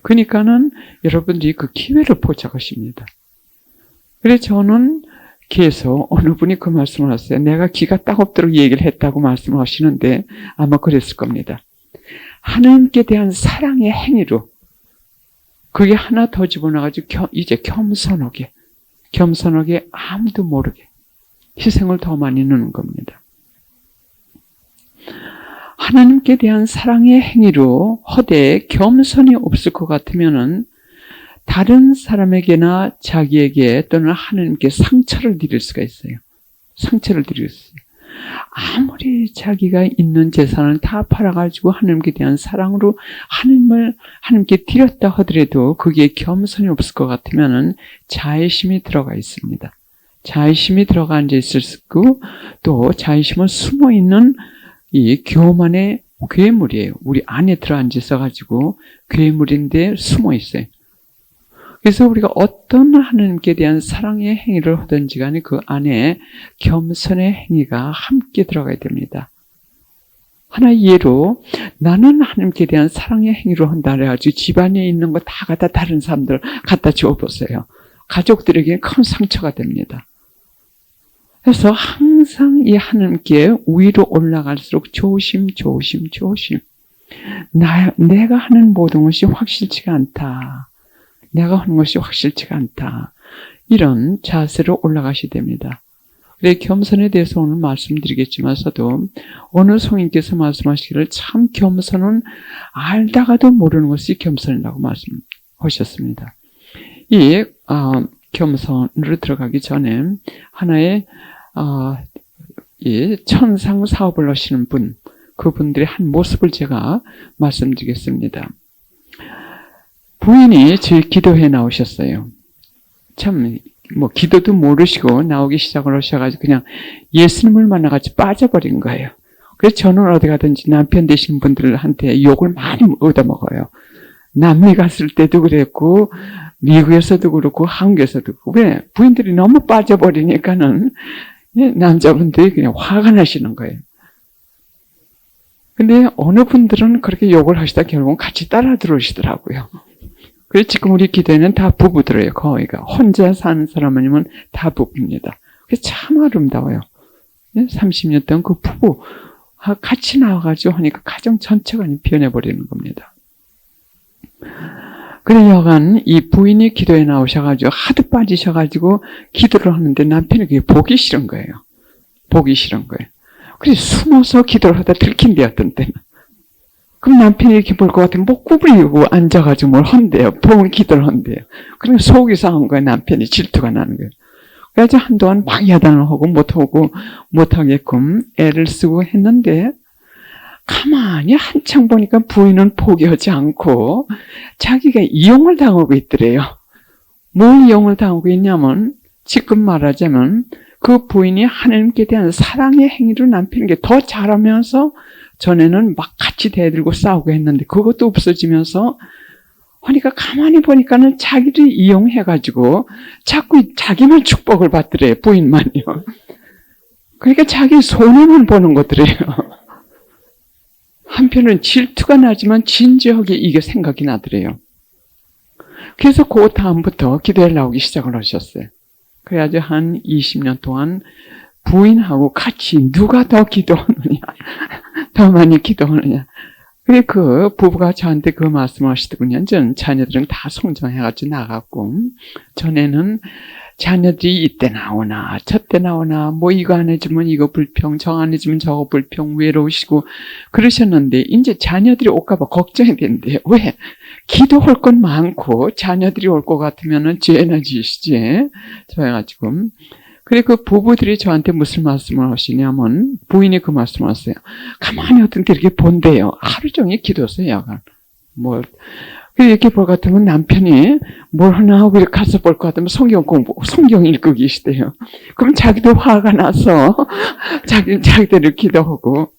그러니까는 여러분들이 그 기회를 포착하십니다. 그래서 저는 계속 어느 분이 그 말씀을 하세요. 내가 기가 따갑도록 얘기를 했다고 말씀을 하시는데 아마 그랬을 겁니다. 하나님께 대한 사랑의 행위로 그게 하나 더 집어넣어가지고 이제 겸손하게 아무도 모르게 희생을 더 많이 넣는 겁니다. 하나님께 대한 사랑의 행위로 허대에 겸손이 없을 것 같으면은 다른 사람에게나 자기에게 또는 하나님께 상처를 드릴 수가 있어요. 상처를 드릴 수 있어요. 아무리 자기가 있는 재산을 다 팔아가지고 하나님께 대한 사랑으로 하나님께 드렸다 하더라도 그게 겸손이 없을 것 같으면은 자애심이 들어가 있습니다. 자애심이 들어가 앉아 있을 수 있고 또 자애심은 숨어 있는 이 교만의 괴물이에요. 우리 안에 들어 앉아 있어가지고 괴물인데 숨어 있어요. 그래서 우리가 어떤 하나님께 대한 사랑의 행위를 하든지 간에 그 안에 겸손의 행위가 함께 들어가야 됩니다. 하나의 예로 나는 하나님께 대한 사랑의 행위를 한다 그래가지고 집안에 있는 거 다 갖다 다른 사람들 갖다 주어보세요. 가족들에게 큰 상처가 됩니다. 그래서 항상 이 하나님께 위로 올라갈수록 조심. 내가 하는 모든 것이 확실치가 않다. 내가 하는 것이 확실치가 않다. 이런 자세로 올라가셔야 됩니다. 그래 겸손에 대해서 오늘 말씀드리겠지만서도 어느 성인께서 말씀하시기를 참 겸손은 알다가도 모르는 것이 겸손이라고 말씀하셨습니다. 이 겸손으로 들어가기 전에 하나의 이 천상 사업을 하시는 분, 그분들의 한 모습을 제가 말씀드리겠습니다. 부인이 제 기도회에 나오셨어요. 참, 기도도 모르시고 나오기 시작을 하셔가지고 그냥 예수님을 만나가지고 빠져버린 거예요. 그래서 저는 어디 가든지 남편 되시는 분들한테 욕을 많이 얻어먹어요. 남미 갔을 때도 그랬고, 미국에서도 그렇고, 한국에서도 그렇고, 왜? 부인들이 너무 빠져버리니까는 남자분들이 그냥 화가 나시는 거예요. 근데 어느 분들은 그렇게 욕을 하시다 결국은 같이 따라 들어오시더라고요. 그래서 지금 우리 기도에는 다 부부들이에요. 거의가. 혼자 사는 사람 아니면 다 부부입니다. 그래서 참 아름다워요. 30년 동안 그 부부 같이 나와가지고 하니까 가정 전체가 변해버리는 겁니다. 그래 여간 이 부인이 기도에 나오셔가지고 하도 빠지셔가지고 기도를 하는데 남편이 그게 보기 싫은 거예요. 그래서 숨어서 기도를 하다 들킨대요, 어떤 때는. 그럼 남편이 이렇게 볼 것 같으면 목 구부리고 앉아가지고 뭘 한대요. 봉을 기도를 한대요. 그러니까 속이 상한 거예요. 남편이 질투가 나는 거예요. 그래서 한동안 막 야단을 하고 못하게끔 애를 쓰고 했는데 가만히 한창 보니까 부인은 포기하지 않고 자기가 이용을 당하고 있더래요. 뭘 이용을 당하고 있냐면 지금 말하자면 그 부인이 하나님께 대한 사랑의 행위로 남편에게 더 잘하면서 전에는 막 같이 대들고 싸우고 했는데 그것도 없어지면서 하니까 가만히 보니까는 자기를 이용해가지고 자꾸 자기만 축복을 받더래요. 부인만요. 그러니까 자기 손해만 보는 것들이에요. 한편은 질투가 나지만 진지하게 이게 생각이 나더래요. 그래서 그 다음부터 기도에 나오기 시작을 하셨어요. 그래가지고 한 20년 동안 부인하고 같이 누가 더 기도하느냐, 더 많이 기도하느냐. 그래 그 부부가 저한테 그 말씀을 하시더군요. 전 자녀들은 다 성장해가지고 나갔고 전에는 자녀들이 이때 나오나 저때 나오나 이거 안 해주면 이거 불평, 저거 안 해주면 저거 불평, 외로우시고 그러셨는데 이제 자녀들이 올까봐 걱정이 된대요. 왜? 기도할 건 많고 자녀들이 올 것 같으면은 죄나 지시지. 저래가지고 그래 그 부부들이 저한테 무슨 말씀을 하시냐면 부인이 그 말씀을 하세요. 가만히 어떤 때 이렇게 본대요. 하루 종일 기도했어요. 야간. 이렇게 볼 것 같으면 남편이 뭘 하나 하고 이렇게 가서 볼 것 같으면 성경 읽고 계시대요. 그럼 자기도 화가 나서 자기들을 기도하고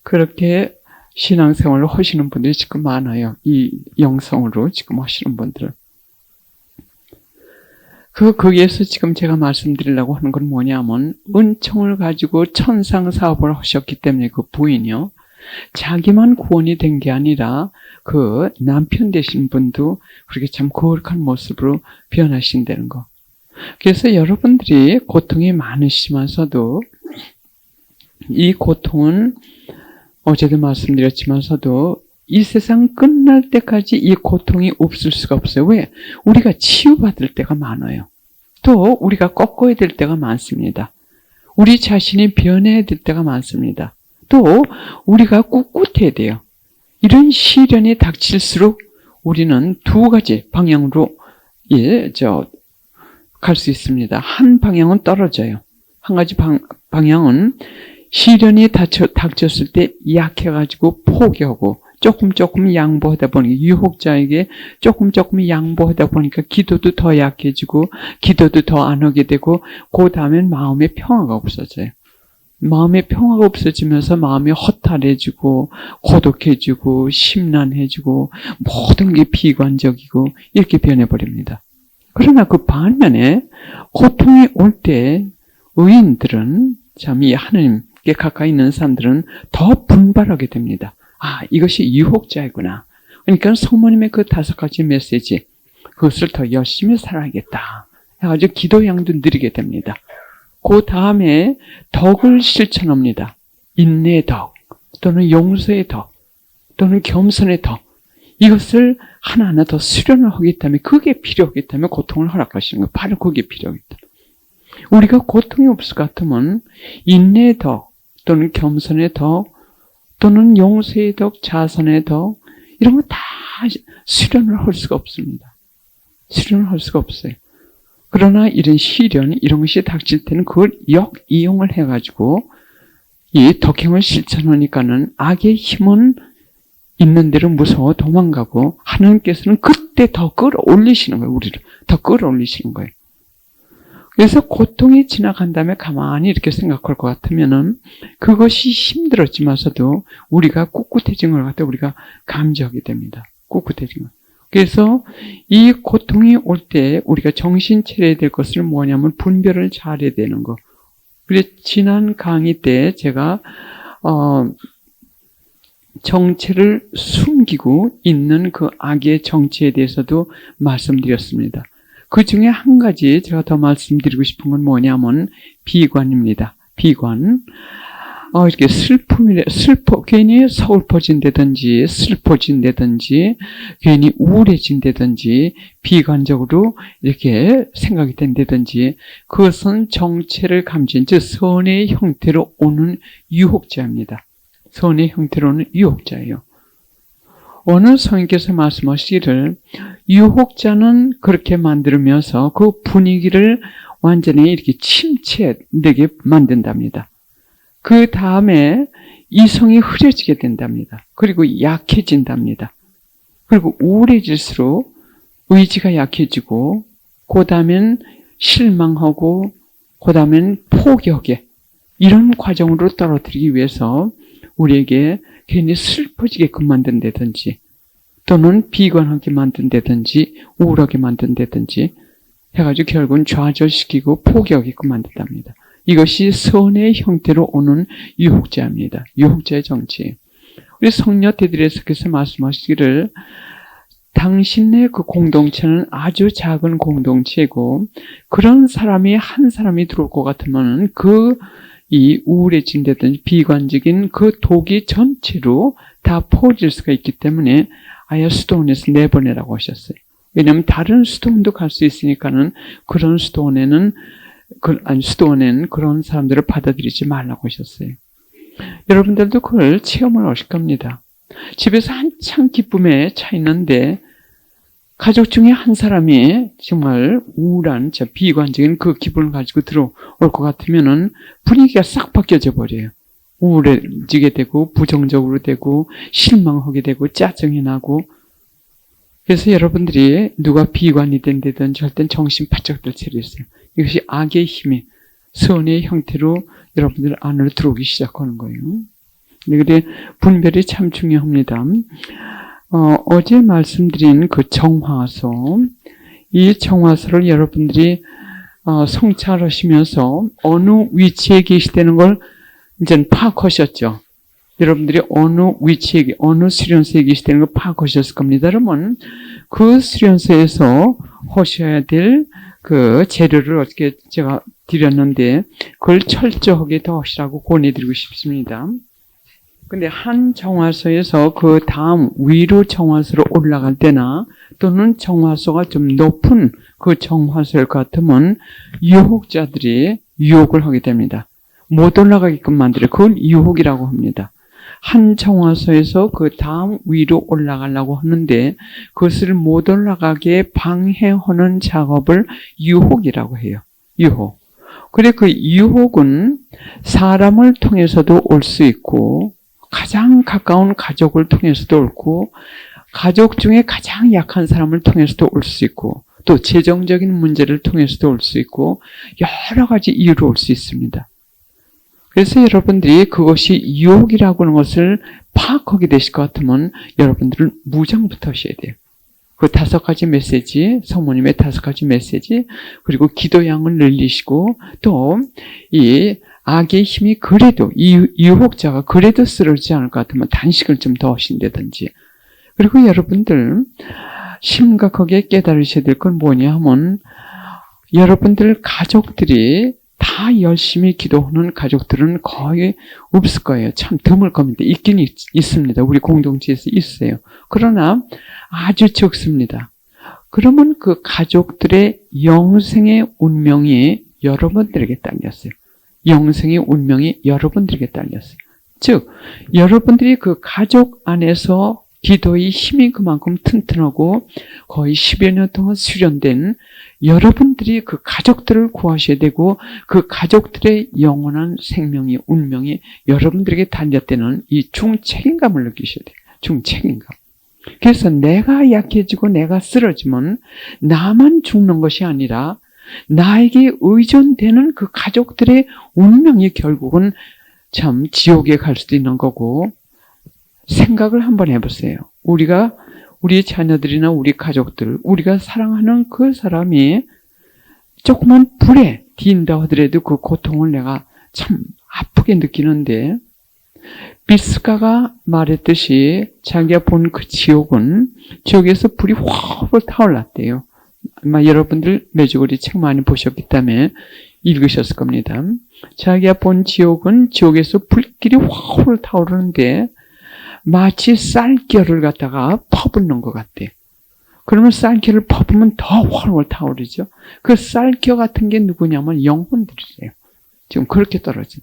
그렇게 신앙생활을 하시는 분들이 지금 많아요. 이 영성으로 지금 하시는 분들은. 거기에서 지금 제가 말씀드리려고 하는 건 뭐냐면 은총을 가지고 천상 사업을 하셨기 때문에 그 부인이요. 자기만 구원이 된 게 아니라 그 남편 되신 분도 그렇게 참 거룩한 모습으로 변하신다는 거. 그래서 여러분들이 고통이 많으시면서도 이 고통은 어제도 말씀드렸지만서도 이 세상 끝날 때까지 이 고통이 없을 수가 없어요. 왜? 우리가 치유받을 때가 많아요. 또 우리가 꺾어야 될 때가 많습니다. 우리 자신이 변해야 될 때가 많습니다. 또 우리가 꿋꿋해야 돼요. 이런 시련이 닥칠수록 우리는 두 가지 방향으로 갈 수 있습니다. 한 방향은 떨어져요. 한 가지 방향은 시련이 닥쳤을 때 약해가지고 포기하고 조금 양보하다 보니 유혹자에게 조금 양보하다 보니까 기도도 더 약해지고 기도도 더 안 하게 되고 그 다음엔 마음의 평화가 없어져요. 마음의 평화가 없어지면서 마음이 허탈해지고 고독해지고 심란해지고 모든 게 비관적이고 이렇게 변해버립니다. 그러나 그 반면에 고통이 올 때 의인들은 참 이 하나님께 가까이 있는 사람들은 더 분발하게 됩니다. 아, 이것이 유혹자이구나. 그러니까 성모님의 그 5가지 메시지, 그것을 더 열심히 살아야겠다 해가지고 기도량도 느리게 됩니다. 그 다음에 덕을 실천합니다. 인내의 덕, 또는 용서의 덕, 또는 겸손의 덕. 이것을 하나하나 더 수련을 하기 때문에 그게 필요하기 때문에 고통을 허락하시는 거예요. 바로 그게 필요하기 때문에. 우리가 고통이 없을 것 같으면 인내의 덕, 또는 겸손의 덕, 또는 용서의 덕, 자선의 덕, 이런 거 다 수련을 할 수가 없습니다. 수련을 할 수가 없어요. 그러나 이런 시련, 이런 것이 닥칠 때는 그걸 역이용을 해가지고 이 덕행을 실천하니까는 악의 힘은 있는 대로 무서워 도망가고 하나님께서는 그때 더 끌어올리시는 거예요. 우리를 더 끌어올리시는 거예요. 그래서 고통이 지나간 다음에 가만히 이렇게 생각할 것 같으면은 그것이 힘들었지만서도 우리가 꿋꿋해진 걸 갖다 우리가 감지하게 됩니다. 꿋꿋해진 것. 그래서 이 고통이 올 때 우리가 정신 차려야 될 것을 뭐냐면 분별을 잘해야 되는 거. 그래서 지난 강의 때 제가 정체를 숨기고 있는 그 악의 정체에 대해서도 말씀드렸습니다. 그 중에 한 가지 제가 더 말씀드리고 싶은 건 뭐냐면 비관입니다. 비관. 이렇게 괜히 서글퍼진다든지, 슬퍼진다든지, 괜히 우울해진다든지, 비관적으로 이렇게 생각이 된다든지, 그것은 정체를 감지한, 즉, 선의 형태로 오는 유혹자입니다. 선의 형태로 오는 유혹자예요. 어느 성인께서 말씀하시기를, 유혹자는 그렇게 만들면서 그 분위기를 완전히 이렇게 침체되게 만든답니다. 그 다음에 이성이 흐려지게 된답니다. 그리고 약해진답니다. 그리고 우울해질수록 의지가 약해지고 그 다음엔 실망하고 그 다음엔 포기하게 이런 과정으로 떨어뜨리기 위해서 우리에게 괜히 슬퍼지게끔 만든다든지 또는 비관하게 만든다든지 우울하게 만든다든지 해가지고 결국은 좌절시키고 포기하게끔 만든답니다. 이것이 선의 형태로 오는 유혹자입니다. 유혹자의 정치. 우리 성녀 테드레스께서 말씀하시기를 당신의 그 공동체는 아주 작은 공동체고 그런 사람이 한 사람이 들어올 것 같으면 이 우울해진다든지 비관적인 그 독이 전체로 다 퍼질 수가 있기 때문에 아예 수도원에서 내보내라고 하셨어요. 왜냐하면 다른 수도원도 갈 수 있으니까는 그런 수도원에는 그런 사람들을 받아들이지 말라고 하셨어요. 여러분들도 그걸 체험을 하실 겁니다. 집에서 한참 기쁨에 차 있는데 가족 중에 한 사람이 정말 우울한 비관적인 그 기분을 가지고 들어올 것 같으면은 분위기가 싹 바뀌어져 버려요. 우울해지게 되고 부정적으로 되고 실망하게 되고 짜증이 나고. 그래서 여러분들이 누가 비관이 된다든지 할 땐 정신 바짝 들 차리세요. 이것이 악의 힘이 선의 형태로 여러분들 안으로 들어오기 시작하는 거예요. 근데 분별이 참 중요합니다. 어제 말씀드린 그 정화서, 이 정화서를 여러분들이 성찰하시면서 어느 위치에 계시다는 걸 이제 파악하셨죠. 여러분들이 어느 위치에, 어느 수련소에 계시다는 걸 파악하셨을 겁니다. 그러면 그 수련소에서 하셔야 될 그 재료를 어떻게 제가 드렸는데 그걸 철저하게 더하시라고 권해드리고 싶습니다. 근데 한 정화소에서 그 다음 위로 정화소로 올라갈 때나 또는 정화소가 좀 높은 그 정화소일 것 같으면 유혹자들이 유혹을 하게 됩니다. 못 올라가게끔 만들어요. 그걸 유혹이라고 합니다. 한 정화소에서 그 다음 위로 올라가려고 하는데 그것을 못 올라가게 방해하는 작업을 유혹이라고 해요. 유혹. 그래 그 유혹은 사람을 통해서도 올 수 있고 가장 가까운 가족을 통해서도 옳고 가족 중에 가장 약한 사람을 통해서도 올 수 있고 또 재정적인 문제를 통해서도 올 수 있고 여러 가지 이유로 올 수 있습니다. 그래서 여러분들이 그것이 유혹이라고 하는 것을 파악하게 되실 것 같으면 여러분들은 무장부터 하셔야 돼요. 그 5가지 메시지, 성모님의 5가지 메시지, 그리고 기도량을 늘리시고 또 이 악의 힘이 그래도 이 유혹자가 그래도 쓰러지지 않을 것 같으면 단식을 좀 더 하신다든지. 그리고 여러분들 심각하게 깨달으셔야 될 건 뭐냐 하면 여러분들 가족들이 다 열심히 기도하는 가족들은 거의 없을 거예요. 참 드물 겁니다. 있긴 있습니다. 우리 공동체에서 있어요. 그러나 아주 적습니다. 그러면 그 가족들의 영생의 운명이 여러분들에게 딸렸어요. 영생의 운명이 여러분들에게 딸렸어요. 즉 여러분들이 그 가족 안에서 기도의 힘이 그만큼 튼튼하고 거의 10여 년 동안 수련된 여러분들이 그 가족들을 구하셔야 되고 그 가족들의 영원한 생명이 운명이 여러분들에게 달렸다는 이 중책임감을 느끼셔야 돼요. 중책임감. 그래서 내가 약해지고 내가 쓰러지면 나만 죽는 것이 아니라 나에게 의존되는 그 가족들의 운명이 결국은 참 지옥에 갈 수도 있는 거고 생각을 한번 해보세요. 우리가 우리 자녀들이나 우리 가족들, 우리가 사랑하는 그 사람이 조그만 불에 딘다 하더라도 그 고통을 내가 참 아프게 느끼는데 비스가가 말했듯이 자기가 본 그 지옥은 지옥에서 불이 확 타올랐대요. 아마 여러분들 메주거리 책 많이 보셨기 때문에 읽으셨을 겁니다. 자기가 본 지옥은 지옥에서 불길이 확 타오르는데 마치 쌀겨를 갖다가 퍼붓는 것 같대. 그러면 쌀겨를 퍼부으면 더 활활 타오르죠. 그 쌀겨 같은 게 누구냐면 영혼들이래요. 지금 그렇게 떨어진.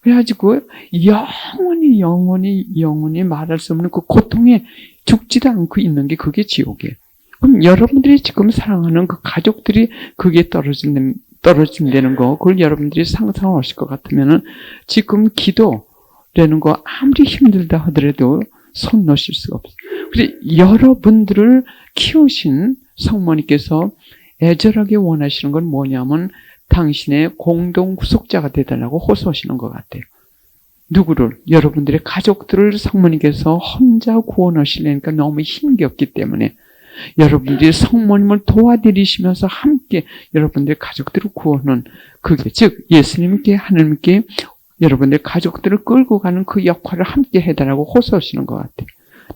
그래가지고 영원히 말할 수 없는 그 고통에 죽지도 않고 있는 게 그게 지옥이에요. 그럼 여러분들이 지금 사랑하는 그 가족들이 그게 떨어진다는 거, 그걸 여러분들이 상상을 하실 것 같으면은 지금 기도라는 거 아무리 힘들다 하더라도 손 놓으실 수가 없어요. 그래서 여러분들을 키우신 성모님께서 애절하게 원하시는 건 뭐냐면 당신의 공동 구속자가 되달라고 호소하시는 것 같아요. 누구를? 여러분들의 가족들을 성모님께서 혼자 구원하시려니까 너무 힘겹기 때문에 여러분들이 성모님을 도와드리시면서 함께 여러분들의 가족들을 구원하는 그게 즉 예수님께 하나님께 여러분들 가족들을 끌고 가는 그 역할을 함께 해달라고 호소하시는 것 같아요.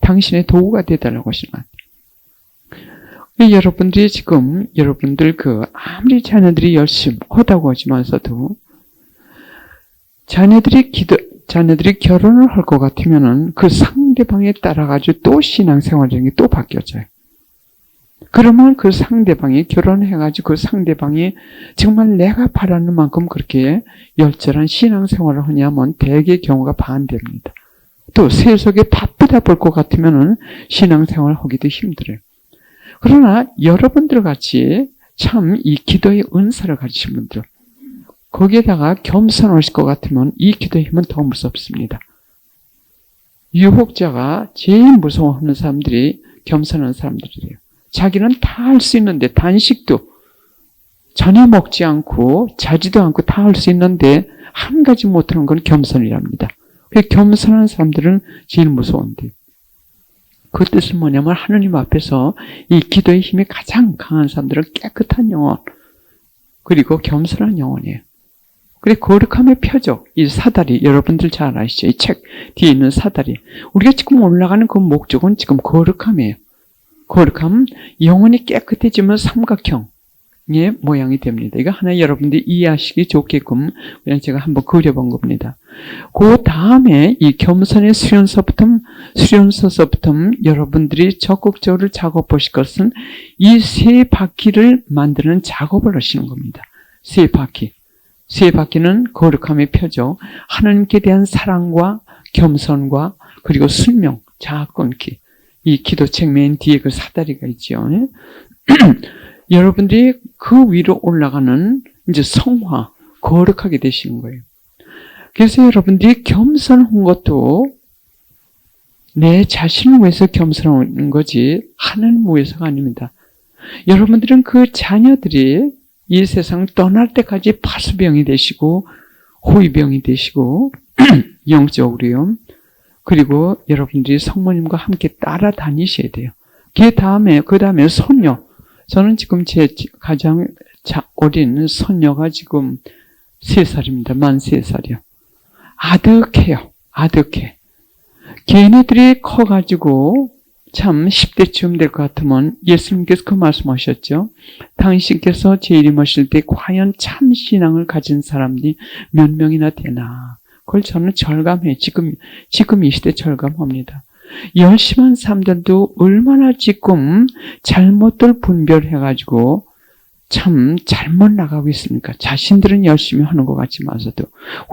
당신의 도구가 되달라고 하시는 것 같아요. 여러분들이 지금 여러분들 아무리 자녀들이 열심히 하다고 하지만서도 자녀들이 결혼을 할 것 같으면은 그 상대방에 따라가지고 또 신앙생활이라는 게 또 바뀌어져요. 그러면 그 상대방이 결혼해가지고 그 상대방이 정말 내가 바라는 만큼 그렇게 열절한 신앙생활을 하냐면 대개 경우가 반대입니다. 또 세속에 바쁘다 볼 것 같으면은 신앙생활을 하기도 힘들어요. 그러나 여러분들 같이 참 이 기도의 은사를 가지신 분들, 거기에다가 겸손하실 것 같으면 이 기도의 힘은 더 무섭습니다. 유혹자가 제일 무서워하는 사람들이 겸손한 사람들이래요. 자기는 다 할 수 있는데 단식도 전혀 먹지 않고 자지도 않고 다 할 수 있는데 한 가지 못하는 건 겸손이랍니다. 겸손한 사람들은 제일 무서운데 그 뜻은 뭐냐면 하느님 앞에서 이 기도의 힘이 가장 강한 사람들은 깨끗한 영혼 그리고 겸손한 영혼이에요. 그리고 거룩함의 표적, 이 사다리 여러분들 잘 아시죠? 이 책 뒤에 있는 사다리 우리가 지금 올라가는 그 목적은 지금 거룩함이에요. 거룩함, 영혼이 깨끗해지면 삼각형 모양이 됩니다. 이거 하나 여러분들이 이해하시기 좋게끔 그냥 제가 한번 그려본 겁니다. 그 다음에 이 겸손의 수련서부터 여러분들이 적극적으로 작업 보실 것은 이 세 바퀴를 만드는 작업을 하시는 겁니다. 세 바퀴. 세 바퀴는 거룩함의 표죠. 하나님께 대한 사랑과 겸손과 그리고 순명, 자아 끊기. 이 기도책 맨 뒤에 그 사다리가 있죠. 여러분들이 그 위로 올라가는 이제 성화, 거룩하게 되시는 거예요. 그래서 여러분들이 겸손한 것도 내 자신을 위해서 겸손한 거지 하나님 위해서가 아닙니다. 여러분들은 그 자녀들이 이 세상을 떠날 때까지 파수병이 되시고 호위병이 되시고 영적으로요. 그리고 여러분들이 성모님과 함께 따라다니셔야 돼요. 그 다음에 손녀. 저는 지금 제 가장 어린 손녀가 지금 3살입니다. 만 3살이요. 아득해요. 아득해. 걔네들이 커가지고 참 10대쯤 될 것 같으면 예수님께서 그 말씀하셨죠. 당신께서 제 이름 하실 때 과연 참 신앙을 가진 사람들이 몇 명이나 되나. 그걸 저는 절감해요. 지금 이 시대 절감합니다. 열심한 사람들도 얼마나 지금 잘못들 분별해가지고 참 잘못 나가고 있습니까? 자신들은 열심히 하는 것 같지만서도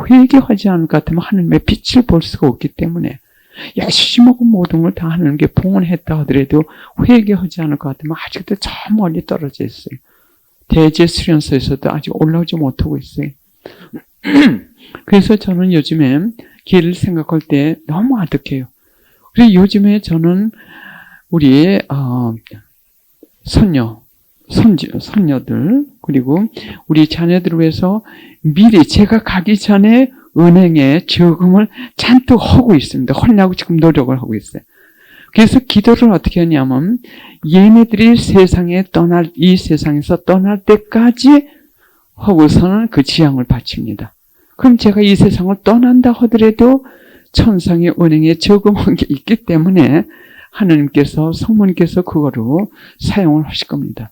회개하지 않을 것 같으면 하나님의 빛을 볼 수가 없기 때문에 열심히 하고 모든 걸 다 하는 게 봉헌했다 하더라도 회개하지 않을 것 같으면 아직도 저 멀리 떨어져 있어요. 대제수련서에서도 아직 올라오지 못하고 있어요. 그래서 저는 요즘에 길을 생각할 때 너무 아득해요. 그래서 요즘에 저는 우리 손녀들 그리고 우리 자녀들을 위해서 미리 제가 가기 전에 은행에 저금을 잔뜩 하고 있습니다. 하려고 지금 노력을 하고 있어요. 그래서 기도를 어떻게 하냐면 얘네들이 이 세상에서 떠날 때까지 하고서는 그 지향을 바칩니다. 그럼 제가 이 세상을 떠난다 하더라도 천상의 은행에 저금한 게 있기 때문에 하나님께서 성모님께서 그거로 사용을 하실 겁니다.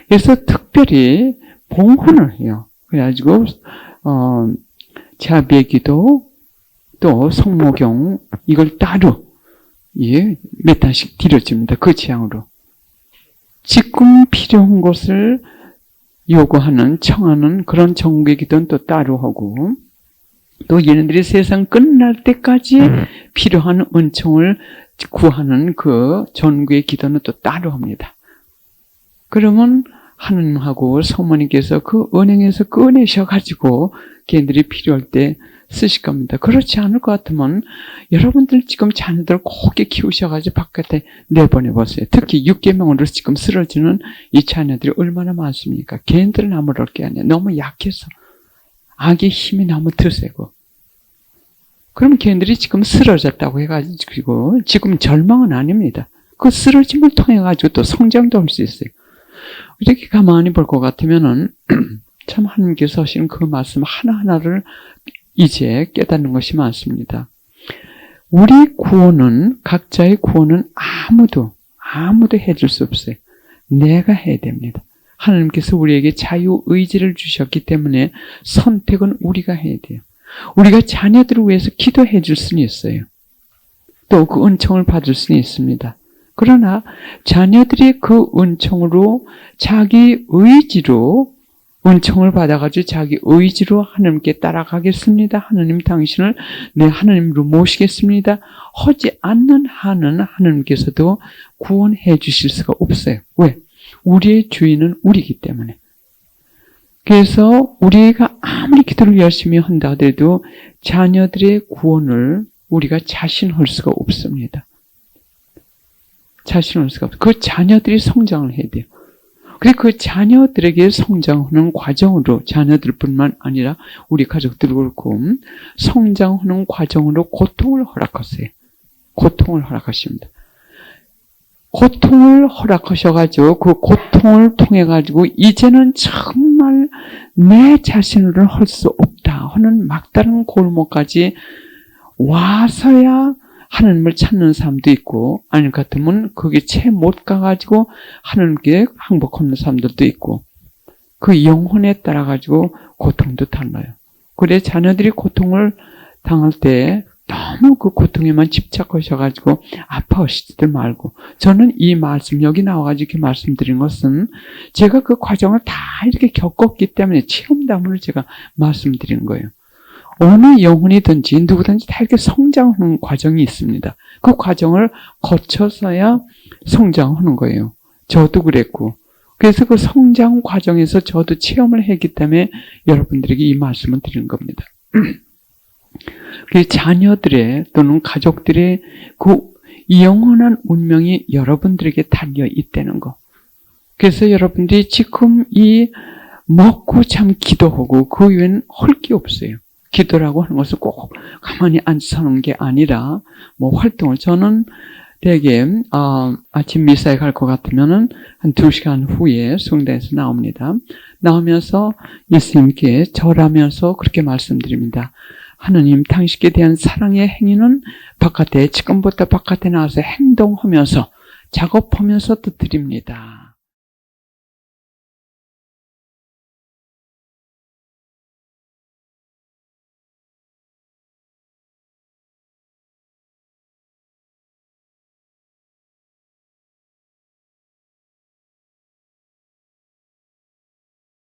그래서 특별히 봉헌을 해요. 그래가지고 자비기도 또 성모경 이걸 따로 몇 단씩 드려집니다. 그 지향으로 지금 필요한 것을 요구하는 청하는 그런 전국의 기도는 또 따로 하고 또 얘네들이 세상 끝날 때까지 필요한 은총을 구하는 그 전국의 기도는 또 따로 합니다. 그러면 하나님하고 성모님께서 그 은행에서 꺼내셔가지고 걔네들이 필요할 때 쓰실 겁니다. 그렇지 않을 것 같으면 여러분들 지금 자녀들 곱게 키우셔가지고 바깥에 내보내보세요. 특히 6계명으로 지금 쓰러지는 이 자녀들이 얼마나 많습니까? 걔네들은 아무럴 게 아니에요. 너무 약해서. 악의 힘이 너무 드세고. 그럼 걔네들이 지금 쓰러졌다고 해가지고 지금 절망은 아닙니다. 그 쓰러짐을 통해가지고 또 성장도 할 수 있어요. 이렇게 가만히 볼 것 같으면은 참 하나님께서 하시는 그 말씀 하나하나를 이제 깨닫는 것이 많습니다. 우리 구원은 각자의 구원은 아무도 해줄 수 없어요. 내가 해야 됩니다. 하나님께서 우리에게 자유의지를 주셨기 때문에 선택은 우리가 해야 돼요. 우리가 자녀들을 위해서 기도해 줄 수는 있어요. 또 그 은총을 받을 수는 있습니다. 그러나 자녀들이 그 은총으로 자기 의지로 은총을 받아가지고 자기 의지로 하나님께 따라가겠습니다. 하나님 당신을 내 하나님으로 모시겠습니다. 하지 않는 한은 하나님께서도 구원해 주실 수가 없어요. 왜? 우리의 주인은 우리이기 때문에. 그래서 우리가 아무리 기도를 열심히 한다 하더라도 자녀들의 구원을 우리가 자신할 수가 없습니다. 자신할 수가 없어요. 그 자녀들이 성장을 해야 돼요. 그리고 그 자녀들에게 성장하는 과정으로 자녀들뿐만 아니라 우리 가족들도 그렇고 성장하는 과정으로 고통을 허락하세요. 고통을 허락하십니다. 고통을 허락하셔가지고 그 고통을 통해가지고 이제는 정말 내 자신으로는 할 수 없다 하는 막다른 골목까지 와서야 하나님을 찾는 사람도 있고 아닐 것 같으면 거기 채 못 가가지고 하나님께 항복하는 사람들도 있고 그 영혼에 따라 가지고 고통도 달라요. 그래 자녀들이 고통을 당할 때 너무 그 고통에만 집착하셔가지고 아파하시지들 말고, 저는 이 말씀 여기 나와가지고 이렇게 말씀드린 것은 제가 그 과정을 다 이렇게 겪었기 때문에 체험담으로 제가 말씀드리는 거예요. 어느 영혼이든지 누구든지 다 이렇게 성장하는 과정이 있습니다. 그 과정을 거쳐서야 성장하는 거예요. 저도 그랬고, 그래서 그 성장 과정에서 저도 체험을 했기 때문에 여러분들에게 이 말씀을 드리는 겁니다. 그 자녀들의 또는 가족들의 그 영원한 운명이 여러분들에게 달려 있다는 거. 그래서 여러분들이 지금 이 먹고 참 기도하고 그 외에는 할 게 없어요. 기도라고 하는 것은 꼭 가만히 앉아서는 게 아니라 뭐 활동을, 저는 대개 아침 미사에 갈 것 같으면은 한 2시간 후에 성당에서 나옵니다. 나오면서 예수님께 절하면서 그렇게 말씀드립니다. 하느님, 당신께 대한 사랑의 행위는 지금부터 바깥에 나와서 행동하면서 작업하면서 또 드립니다.